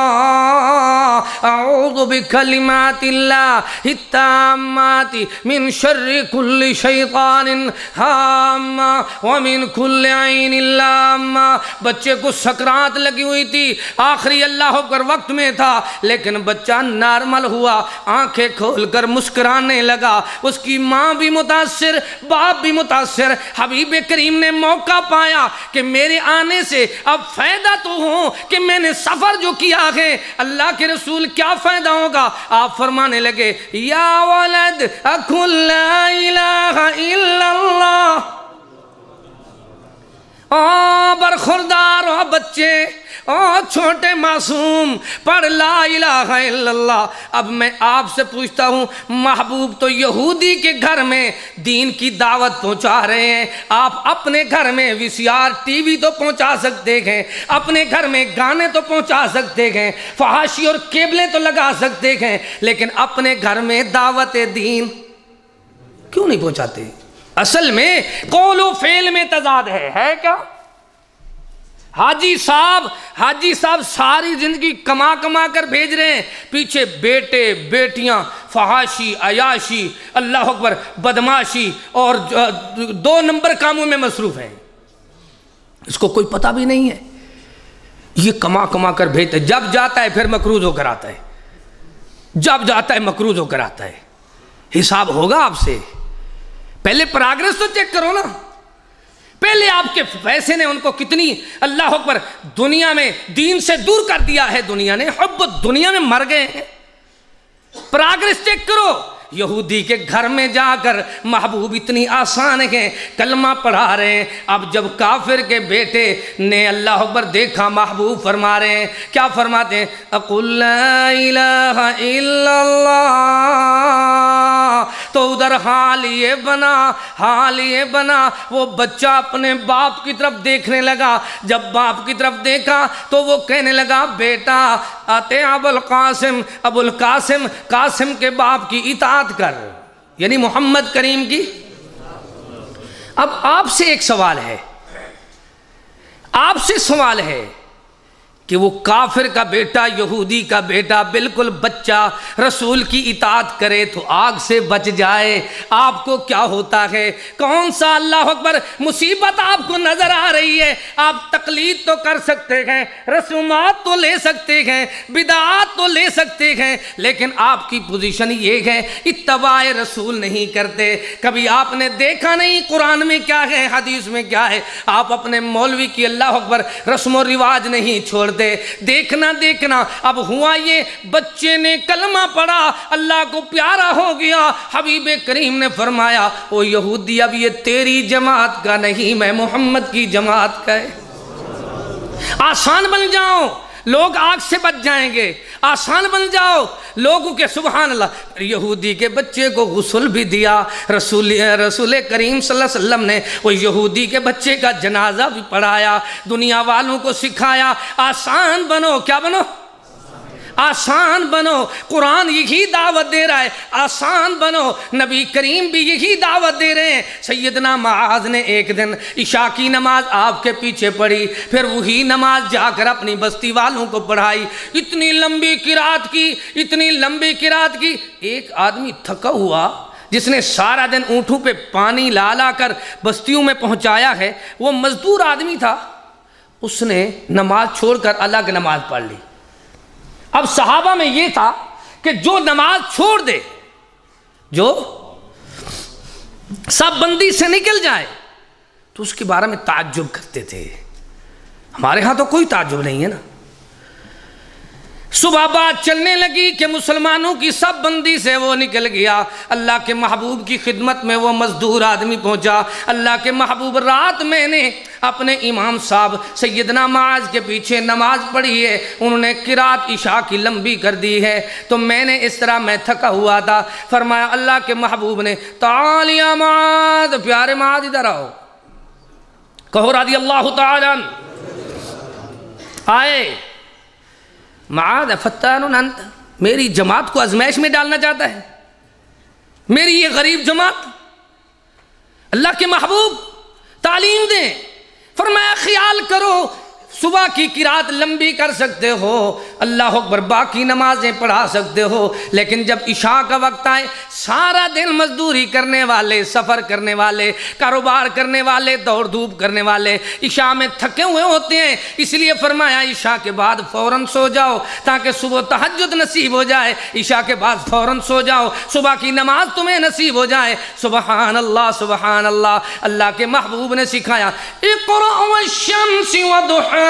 B: اعوذ بکلمات اللہ التامات من شر کل شیطان ہامہ ومن کل عین لامہ۔ بچے کو سکرات لگی ہوئی تھی، آخری اللہ اکبر وقت میں تھا، لیکن بچہ نارمل ہوا، آنکھیں کھول کر مسکرانے لگا۔ اس کی ماں بھی متاثر، باپ بھی متاثر۔ حبیب کریم نے موقع پایا کہ میرے آنے سے اب فائدہ تو ہو کہ میں نے سفر جو کیا ہے، اللہ کے رسول کیا فائدہ ہوگا؟ آپ فرمانے لگے یا ولد اقل لا الہ الا اللہ، برخوردار ہو بچے، چھوٹے معصوم، پڑھ لا الہ الا اللہ۔ اب میں آپ سے پوچھتا ہوں، محبوب تو یہودی کے گھر میں دین کی دعوت پہنچا رہے ہیں، آپ اپنے گھر میں وی سی آر ٹی وی تو پہنچا سکتے ہیں، اپنے گھر میں گانے تو پہنچا سکتے ہیں، فحاشی اور کیبلیں تو لگا سکتے ہیں، لیکن اپنے گھر میں دعوت دین کیوں نہیں پہنچاتے؟ اصل میں قول و فعل میں تضاد ہے کیا؟ حاجی صاحب ساری زندگی کما کر بھیج رہے ہیں، پیچھے بیٹے بیٹیاں فحاشی، عیاشی، اللہ اکبر، بدماشی اور 2 نمبر کاموں میں مصروف ہیں۔ اس کو کوئی پتہ بھی نہیں ہے، یہ کما کر بھیجتا ہے، جب جاتا ہے پھر مقروض ہو کر آتا ہے، جب جاتا ہے مقروض ہو کر آتا ہے۔ حساب ہوگا آپ سے، پہلے پراگرس تو چیک کرو نا، پہلے آپ کے پیسے نے ان کو کتنی اللہ اکبر دنیا میں دین سے دور کر دیا ہے، دنیا نے حب دنیا میں مر گئے ہیں۔ پراگرس چیک کرو، یہودی کے گھر میں جا کر محبوب اتنی آسان ہے کلمہ پڑھا رہے ہیں. اب جب کافر کے بیٹے نے اللہ اکبر دیکھا محبوب فرما رہے ہیں, کیا فرماتے ہیں؟ اقول لا الہ الا اللہ. تو ادھر حال یہ بنا وہ بچہ اپنے باپ کی طرف دیکھنے لگا. جب باپ کی طرف دیکھا تو وہ کہنے لگا بیٹا آتے ابو القاسم قاسم کے باپ کی اطاعت کر, یعنی محمد کریم کی. اب آپ سے ایک سوال ہے, آپ سے سوال ہے کہ وہ کافر کا بیٹا, یہودی کا بیٹا, بالکل بچہ رسول کی اطاعت کرے تو آگ سے بچ جائے, آپ کو کیا ہوتا ہے؟ کون سا اللہ اکبر مصیبت آپ کو نظر آ رہی ہے؟ آپ تقلید تو کر سکتے ہیں, رسومات تو لے سکتے ہیں, بدعات تو لے سکتے ہیں, لیکن آپ کی پوزیشن یہ ہے اتباع رسول نہیں کرتے. کبھی آپ نے دیکھا نہیں قرآن میں کیا ہے, حدیث میں کیا ہے. آپ اپنے مولوی کی اللہ اکبر رسم و رواج نہیں چھوڑتے. دیکھنا اب ہوا یہ, بچے نے کلمہ پڑھا, اللہ کو پیارا ہو گیا. حبیب کریم نے فرمایا او یہودی اب یہ تیری جماعت کا نہیں, میں محمد کی جماعت کا ہے. آسان بن جاؤ, لوگ آگ سے بچ جائیں گے. آسان بن جاؤ لوگوں کے. سبحان اللہ. یہودی کے بچے کو غسل بھی دیا رسول کریم صلی اللہ علیہ وسلم نے. وہ یہودی کے بچے کا جنازہ بھی پڑھایا, دنیا والوں کو سکھایا آسان بنو. کیا بنو؟ آسان بنو. قرآن یہی دعوت دے رہا ہے, آسان بنو. نبی کریم بھی یہی دعوت دے رہے ہیں. سیدنا معاذ نے ایک دن عشاء کی نماز آپ کے پیچھے پڑھی, پھر وہی نماز جا کر اپنی بستی والوں کو پڑھائی. اتنی لمبی قرات کی. ایک آدمی تھکا ہوا جس نے سارا دن اونٹوں پہ پانی لا کر بستیوں میں پہنچایا ہے, وہ مزدور آدمی تھا, اس نے نماز چھوڑ کر الگ نماز پڑھ لی. اب صحابہ میں یہ تھا کہ جو نماز چھوڑ دے, جو سب بندی سے نکل جائے, تو اس کے بارے میں تعجب کرتے تھے. ہمارے ہاں تو کوئی تعجب نہیں ہے نا. صبح بات چلنے لگی کہ مسلمانوں کی سب بندی سے وہ نکل گیا. اللہ کے محبوب کی خدمت میں وہ مزدور آدمی پہنچا. اللہ کے محبوب رات میں نے اپنے امام صاحب سیدنا معاذ کے پیچھے نماز پڑھی ہے, انہوں نے قرات عشاء کی لمبی کر دی ہے, تو میں نے اس طرح, میں تھکا ہوا تھا. فرمایا اللہ کے محبوب نے تعال یا معاذ, پیارے معاذ ادھر آؤ. کہو رضی اللہ تعالیٰ آئے. معاذ فتان انت, میری جماعت کو ازمائش میں ڈالنا چاہتا ہے, میری یہ غریب جماعت. اللہ کے محبوب تعلیم دیں. فرمایا خیال کرو صبح کی قرات لمبی کر سکتے ہو, اللہ اکبر باقی نمازیں پڑھا سکتے ہو, لیکن جب عشاء کا وقت آئے, سارا دن مزدوری کرنے والے, سفر کرنے والے, کاروبار کرنے والے, دوڑ دھوپ کرنے والے عشاء میں تھکے ہوئے ہوتے ہیں. اس لیے فرمایا عشاء کے بعد فوراً سو جاؤ تاکہ صبح تہجد نصیب ہو جائے. عشاء کے بعد فوراً سو جاؤ, صبح کی نماز تمہیں نصیب ہو جائے. سبحان اللہ سبحان اللہ. اللہ کے محبوب نے سکھایا اقرأ والشمس وضحاها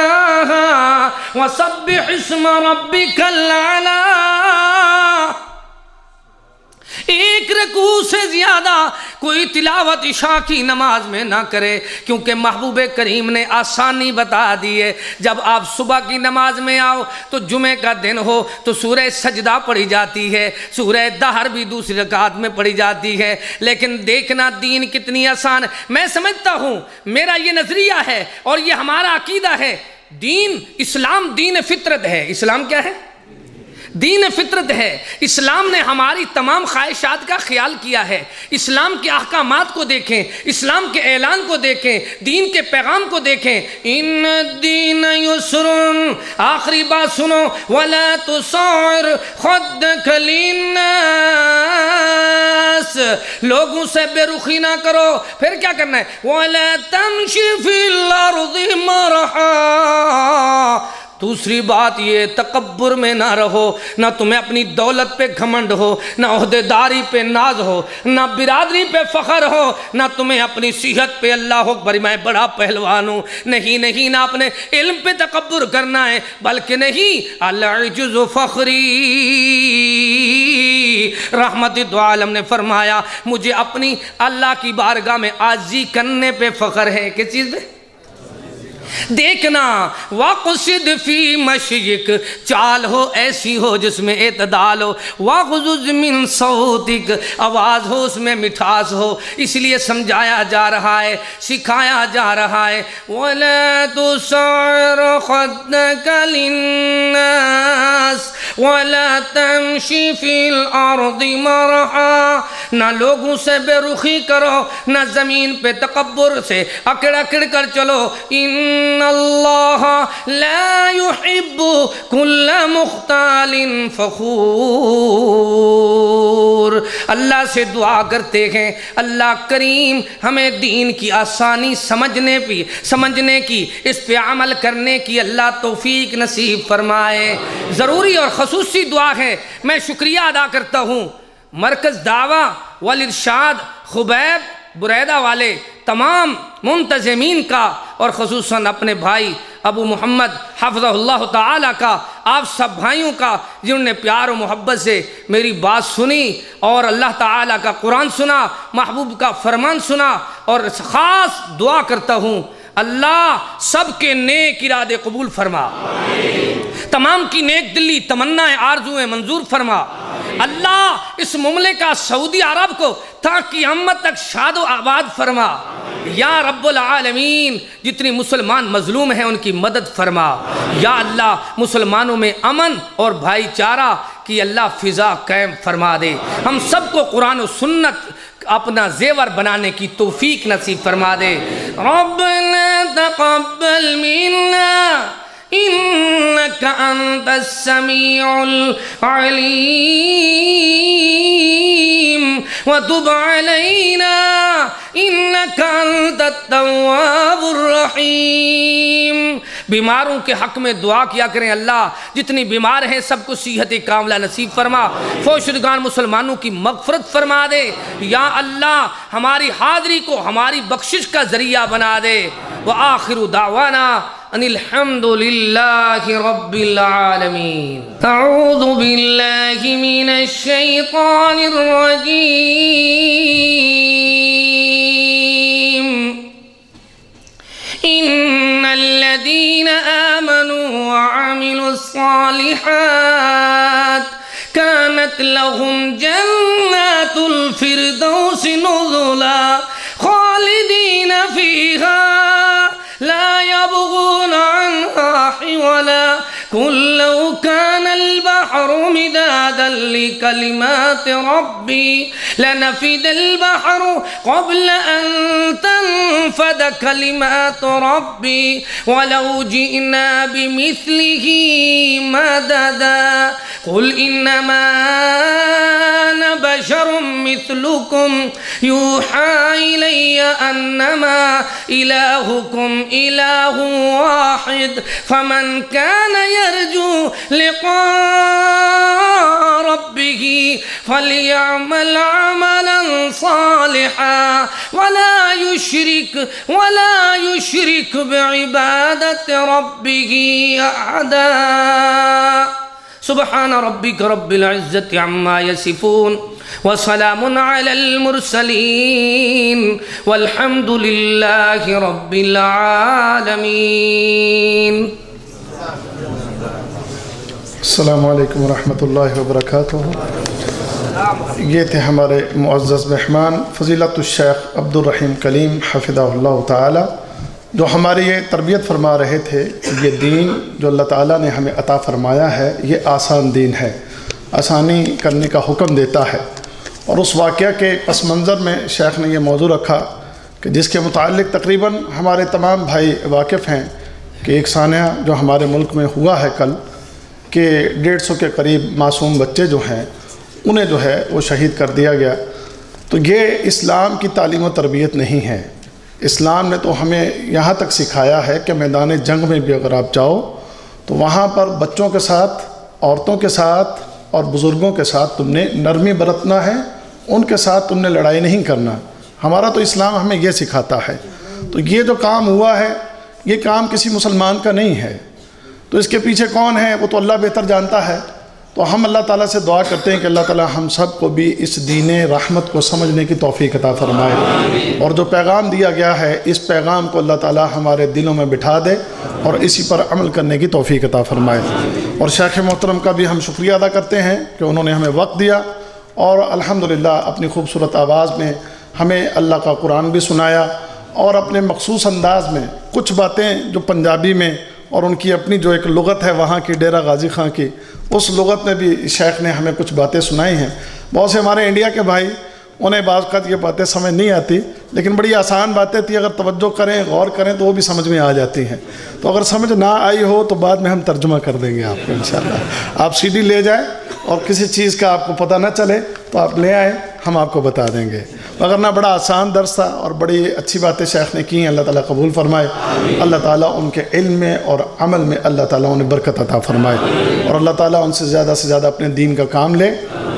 B: وسبح اسم ربك الأعلى. ایک رکوع سے زیادہ کوئی تلاوت عشاء کی نماز میں نہ کرے, کیونکہ محبوب کریم نے آسانی بتا دی ہے. جب آپ صبح کی نماز میں آؤ تو جمعہ کا دن ہو تو سورہ سجدہ پڑھی جاتی ہے, سورہ دہر بھی دوسری رکعت میں پڑھی جاتی ہے. لیکن دیکھنا دین کتنی آسان. میں سمجھتا ہوں, میرا یہ نظریہ ہے اور یہ ہمارا عقیدہ ہے, دین اسلام دین فطرت ہے. اسلام کیا ہے؟ دین فطرت ہے. اسلام نے ہماری تمام خواہشات کا خیال کیا ہے. اسلام کے احکامات کو دیکھیں, اسلام کے اعلان کو دیکھیں, دین کے پیغام کو دیکھیں. ان الدین یسر, آخری بات سنو, ولا تصعر خدک للناس, لوگوں سے بے رخی نہ کرو. پھر کیا کرنا ہے؟ ولا تمشی فی الارض مرحا. دوسری بات یہ, تکبر میں نہ رہو, نہ تمہیں اپنی دولت پہ گھمنڈ ہو, نہ عہدیداری پہ ناز ہو, نہ برادری پہ فخر ہو, نہ تمہیں اپنی صحت پہ اللہ اکبر میں بڑا پہلوان ہوں. نہیں, نہ اپنے علم پہ تکبر کرنا ہے, بلکہ نہیں, العجز فخری رحمت دو عالم نے فرمایا مجھے اپنی اللہ کی بارگاہ میں عاجزی کرنے پہ فخر ہے. کس چیز پہ؟ دیکھنا وَقْصِدْ فِي مَشْيِكَ چال ہو ایسی ہو جس میں اعتدال ہو، وَغْضُضْ مِنْ صَوْتِكَ آواز ہو اس میں مٹھاس ہو. اس لیے سمجھایا جا رہا ہے، سکھایا جا رہا ہے وَلَا تُسَعِّرْ خَدَّكَ لِلنَّاسِ وَلَا تَمْشِ فِي الْأَرْضِ مَرَحًا. نہ لوگوں سے بے رخی کرو، نہ زمین پہ تکبر سے اکڑ اکڑ کر چلو. ان اللہ لا يحب كل مختال فخور. اللہ سے دعا کرتے ہیں اللہ کریم ہمیں دین کی آسانی سمجھنے کی اس پہ عمل کرنے کی اللہ توفیق نصیب فرمائے. ضروری اور خصوصی دعا ہے. میں شکریہ ادا کرتا ہوں مرکز دعویٰ والارشاد خبیب بریدہ والے تمام منتظمین کا، اور خصوصاً اپنے بھائی ابو محمد حفظہ اللہ تعالیٰ کا، آپ سب بھائیوں کا جنہوں نے پیار و محبت سے میری بات سنی اور اللہ تعالیٰ کا قرآن سنا، محبوب کا فرمان سنا. اور خاص دعا کرتا ہوں اللہ سب کے نیک ارادے قبول فرما، تمام کی نیک دلی تمنائیں آرزویں منظور فرما. اللہ اس مملکہ سعودی عرب کو تا قیامت تک شاد و آباد فرما. یا رب العالمین جتنی مسلمان مظلوم ہیں ان کی مدد فرما. یا اللہ مسلمانوں میں امن اور بھائی چارہ کی اللہ فضا قائم فرما دے. ہم سب کو قرآن و سنت اپنا زیور بنانے کی توفیق نصیب فرما دے. ربنا تقبل منا انك انت السميع العليم وتب علينا انك انت التواب الرحيم. بیماروں کے حق میں دعا کیا کریں اللہ جتنی بیمار ہیں سب کو صحت کاملہ نصیب فرما. فوشدگان مسلمانوں کی مغفرت فرما دے. یا اللہ ہماری حاضری کو ہماری بخشش کا ذریعہ بنا دے. وآخر دعوانا ان الحمد للہ رب العالمین. اعوذ باللہ من الشیطان الرجیم. ان الذین آمنوا وعملوا الصالحات كانت لهم جنات الفردوس نزلا خالدین فیہا لا يبغون عنها حولا. قل لو كان البحر مدادا لكلمات ربي لنفد البحر قبل أن تنفد كلمات ربي ولو جئنا بمثله مددا. قل إنما أنا بشر مثلكم يوحى إلي أنما إلهكم إله واحد فمن كان يرجو لقاء ربه فليعمل عملا صالحا ولا يشرك بعبادة ربه أحدا. سبحان ربك رب العزة عما يصفون وسلام على المرسلين والحمد لله رب العالمين.
C: السلام علیکم ورحمۃ اللہ وبرکاتہ. یہ تھے ہمارے معزز مہمان فضیلت الشیخ عبد الرحیم کلیم حفظہ اللہ تعالی، جو ہماری یہ تربیت فرما رہے تھے. یہ دین جو اللہ تعالیٰ نے ہمیں عطا فرمایا ہے یہ آسان دین ہے، آسانی کرنے کا حکم دیتا ہے. اور اس واقعہ کے پس منظر میں شیخ نے یہ موضوع رکھا کہ جس کے متعلق تقریباً ہمارے تمام بھائی واقف ہیں کہ ایک سانحہ جو ہمارے ملک میں ہوا ہے کل کہ 150 کے قریب معصوم بچے جو ہیں انہیں جو ہے وہ شہید کر دیا گیا. تو یہ اسلام کی تعلیم و تربیت نہیں ہے. اسلام نے تو ہمیں یہاں تک سکھایا ہے کہ میدان جنگ میں بھی اگر آپ جاؤ تو وہاں پر بچوں کے ساتھ، عورتوں کے ساتھ اور بزرگوں کے ساتھ تم نے نرمی برتنا ہے، ان کے ساتھ تم نے لڑائی نہیں کرنا. ہمارا تو اسلام ہمیں یہ سکھاتا ہے. تو یہ جو کام ہوا ہے یہ کام کسی مسلمان کا نہیں ہے. تو اس کے پیچھے کون ہے وہ تو اللہ بہتر جانتا ہے. تو ہم اللہ تعالیٰ سے دعا کرتے ہیں کہ اللہ تعالیٰ ہم سب کو بھی اس دین رحمت کو سمجھنے کی توفیق عطا فرمائے، اور جو پیغام دیا گیا ہے اس پیغام کو اللہ تعالیٰ ہمارے دلوں میں بٹھا دے اور اسی پر عمل کرنے کی توفیق عطا فرمائے۔ اور شیخ محترم کا بھی ہم شکریہ ادا کرتے ہیں کہ انہوں نے ہمیں وقت دیا اور الحمدللہ اپنی خوبصورت آواز میں ہمیں اللہ کا قرآن بھی سنایا، اور اپنے مخصوص انداز میں کچھ باتیں جو پنجابی میں اور ان کی اپنی جو ایک لغت ہے وہاں کی ڈیرہ غازی خان کی، اس لغت میں بھی شیخ نے ہمیں کچھ باتیں سنائی ہیں۔ بہت سے ہمارے انڈیا کے بھائی انہیں بعض اوقات یہ باتیں سمجھ نہیں آتی، لیکن بڑی آسان باتیں تھی، اگر توجہ کریں غور کریں تو وہ بھی سمجھ میں آ جاتی ہیں۔ تو اگر سمجھ نہ آئی ہو تو بعد میں ہم ترجمہ کر دیں گے آپ کو انشاءاللہ۔ آپ سی ڈی لے جائیں اور کسی چیز کا آپ کو پتہ نہ چلے تو آپ لے آئیں، ہم آپ کو بتا دیں گے۔ وگرنہ بڑا آسان درس تھا اور بڑی اچھی باتیں شیخ نے کی ہیں، اللہ تعالیٰ قبول فرمائے۔ اللہ تعالیٰ ان کے علم میں اور عمل میں اللہ تعالیٰ انہیں برکت عطا فرمائے، اور اللہ تعالیٰ ان سے زیادہ اپنے دین کا کام لے۔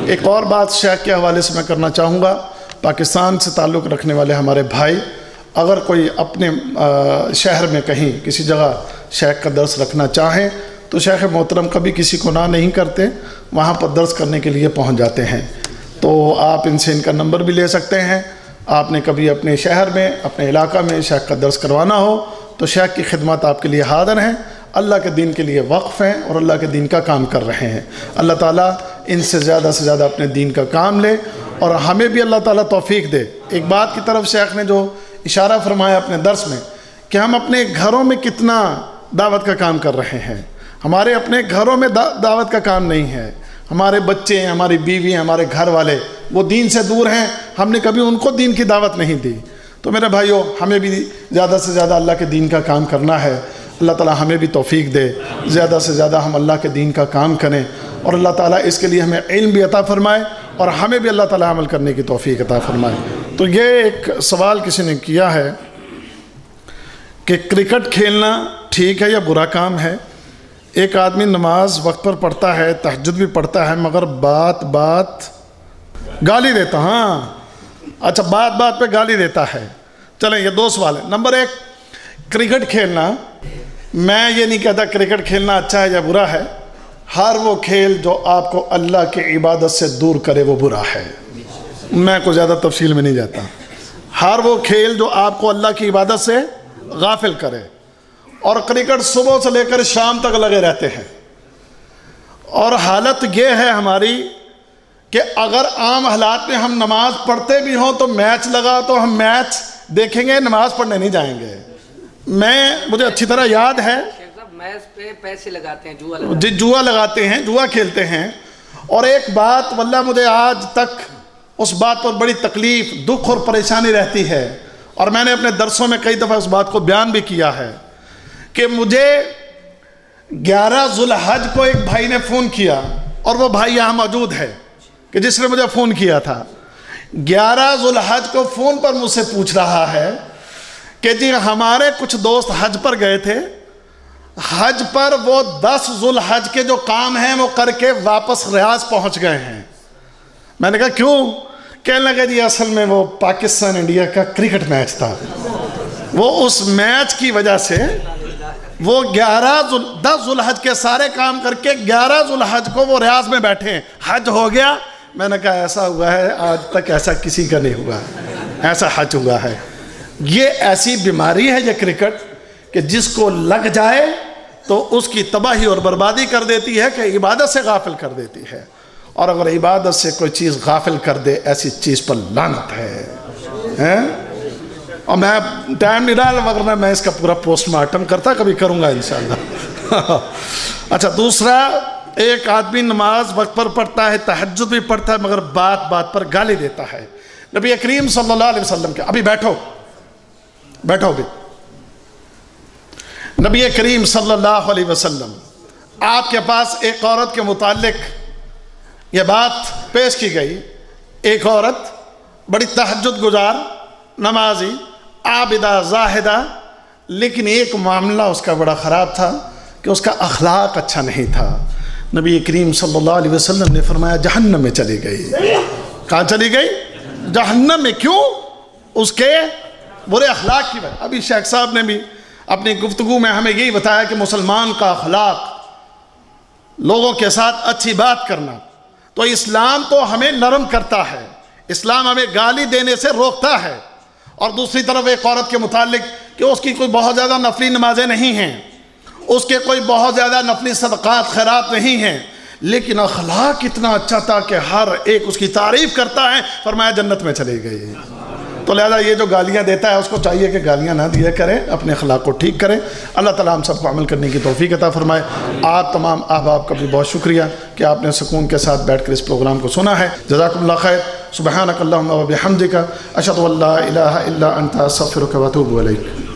C: ایک اور بات شیخ کے حوالے سے میں کرنا چاہوں گا، پاکستان سے تعلق رکھنے والے ہمارے بھائی اگر کوئی اپنے شہر میں کہیں کسی جگہ شیخ کا درس رکھنا چاہیں تو شیخ محترم کبھی کسی کو نہ نہیں کرتے، وہاں پر درس کرنے کے لیے پہنچ جاتے ہیں۔ تو آپ ان سے ان کا نمبر بھی لے سکتے ہیں۔ آپ نے کبھی اپنے شہر میں اپنے علاقہ میں شیخ کا درس کروانا ہو تو شیخ کی خدمات آپ کے لیے حاضر ہیں، اللہ کے دین کے لیے وقف ہیں اور اللہ کے دین کا کام کر رہے ہیں۔ اللہ تعالیٰ ان سے زیادہ اپنے دین کا کام لے اور ہمیں بھی اللہ تعالیٰ توفیق دے۔ ایک بات کی طرف شیخ نے جو اشارہ فرمایا اپنے درس میں کہ ہم اپنے گھروں میں کتنا دعوت کا کام کر رہے ہیں، ہمارے اپنے گھروں میں دعوت کا کام نہیں ہے۔ ہمارے بچے، ہماری بیوی، ہمارے گھر والے وہ دین سے دور ہیں، ہم نے کبھی ان کو دین کی دعوت نہیں دی۔ تو میرے بھائیوں ہمیں بھی زیادہ سے زیادہ اللہ کے دین کا کام کرنا ہے۔ اللہ تعالیٰ ہمیں بھی توفیق دے، زیادہ سے زیادہ ہم اللہ کے دین کا کام کریں، اور اللہ تعالیٰ اس کے لیے ہمیں علم بھی عطا فرمائے اور ہمیں بھی اللہ تعالیٰ عمل کرنے کی توفیق عطا فرمائے۔ تو یہ ایک سوال کسی نے کیا ہے کہ کرکٹ کھیلنا ٹھیک ہے یا برا کام ہے؟ ایک آدمی نماز وقت پر پڑھتا ہے، تہجد بھی پڑھتا ہے، مگر بات گالی دیتا، ہاں اچھا بات پہ گالی دیتا ہے۔ چلیں یہ دو سوال ہیں۔ نمبر ایک، کرکٹ کھیلنا، میں یہ نہیں کہتا کرکٹ کھیلنا اچھا ہے یا برا ہے، ہر وہ کھیل جو آپ کو اللہ کی عبادت سے دور کرے وہ برا ہے۔ میں کوئی زیادہ تفصیل میں نہیں جاتا۔ ہر وہ کھیل جو آپ کو اللہ کی عبادت سے غافل کرے، اور کرکٹ صبح سے لے کر شام تک لگے رہتے ہیں، اور حالت یہ ہے ہماری کہ اگر عام حالات میں ہم نماز پڑھتے بھی ہوں تو میچ لگا تو ہم میچ دیکھیں گے، نماز پڑھنے نہیں جائیں گے۔ مجھے اچھی طرح یاد ہے
B: میچ پہ پیسے لگاتے ہیں،
C: جوا لگاتے ہیں، جوا کھیلتے ہیں۔ اور ایک بات واللہ مجھے آج تک اس بات پر بڑی تکلیف، دکھ اور پریشانی رہتی ہے، اور میں نے اپنے درسوں میں کئی دفعہ اس بات کو بیان بھی کیا ہے کہ مجھے 11 ذوالحج کو ایک بھائی نے فون کیا، اور وہ بھائی یہاں موجود ہے کہ جس نے مجھے فون کیا تھا۔ 11 ذوالحج کو فون پر مجھ سے پوچھ رہا ہے کہ جی ہمارے کچھ دوست حج پر گئے تھے، حج پر وہ 10 ذوالحج کے جو کام ہیں وہ کر کے واپس ریاض پہنچ گئے ہیں۔ میں نے کہا کیوں؟ کہنے لگا جی اصل میں وہ پاکستان انڈیا کا کرکٹ میچ تھا، وہ اس میچ کی وجہ سے وہ 10 ذوالحج کے سارے کام کر کے 11 ذوالحج کو وہ ریاض میں بیٹھے ہیں، حج ہو گیا۔ میں نے کہا ایسا ہوا ہے آج تک ایسا کسی کا نہیں ہوا، ایسا حج ہوا ہے۔ یہ ایسی بیماری ہے یہ کرکٹ کہ جس کو لگ جائے تو اس کی تباہی اور بربادی کر دیتی ہے، کہ عبادت سے غافل کر دیتی ہے، اور اگر عبادت سے کوئی چیز غافل کر دے ایسی چیز پر لعنت ہے۔ اور میں ٹائم نہیں ڈالا، مگر میں اس کا پورا پوسٹ مارٹم کرتا، کبھی کروں گا انشاءاللہ۔ اچھا دوسرا، ایک آدمی نماز وقت پر پڑھتا ہے، تہجد بھی پڑھتا ہے، مگر بات پر گالی دیتا ہے۔ نبی کریم صلی اللہ علیہ وسلم کے، ابھی بیٹھو بھی، نبی کریم صلی اللہ علیہ وسلم آپ کے پاس ایک عورت کے متعلق یہ بات پیش کی گئی۔ ایک عورت بڑی تہجد گزار، نمازی، عابدہ، زاہدہ، لیکن ایک معاملہ اس کا بڑا خراب تھا کہ اس کا اخلاق اچھا نہیں تھا۔ نبی کریم صلی اللہ علیہ وسلم نے فرمایا جہنم میں چلی گئی۔ کہاں چلی گئی؟ جہنم میں۔ کیوں؟ اس کے برے اخلاق کی وجہ۔ ابھی شیخ صاحب نے بھی اپنی گفتگو میں ہمیں یہی بتایا کہ مسلمان کا اخلاق لوگوں کے ساتھ اچھی بات کرنا. تو اسلام تو ہمیں نرم کرتا ہے، اسلام ہمیں گالی دینے سے روکتا ہے. اور دوسری طرف ایک عورت کے متعلق کہ اس کی کوئی بہت زیادہ نفلی نمازیں نہیں ہیں، اس کے کوئی بہت زیادہ نفلی صدقات خیرات نہیں ہیں، لیکن اخلاق اتنا اچھا تھا کہ ہر ایک اس کی تعریف کرتا ہے، فرمایا جنت میں چلی گئی. تو لہذا یہ جو گالیاں دیتا ہے اس کو چاہیے کہ گالیاں نہ دیا کریں، اپنے اخلاق کو ٹھیک کریں. اللہ تعالیٰ ہم سب کو عمل کرنے کی توفیق عطا فرمائے. آپ تمام احباب کا بھی بہت شکریہ کہ آپ نے سکون کے ساتھ بیٹھ کر اس پروگرام کو سنا ہے. جزاکم اللہ خیر. سبحانک اللہم و بحمدک، اشہد ان لا الہ الا انت، استغفرک و اتوب الیک.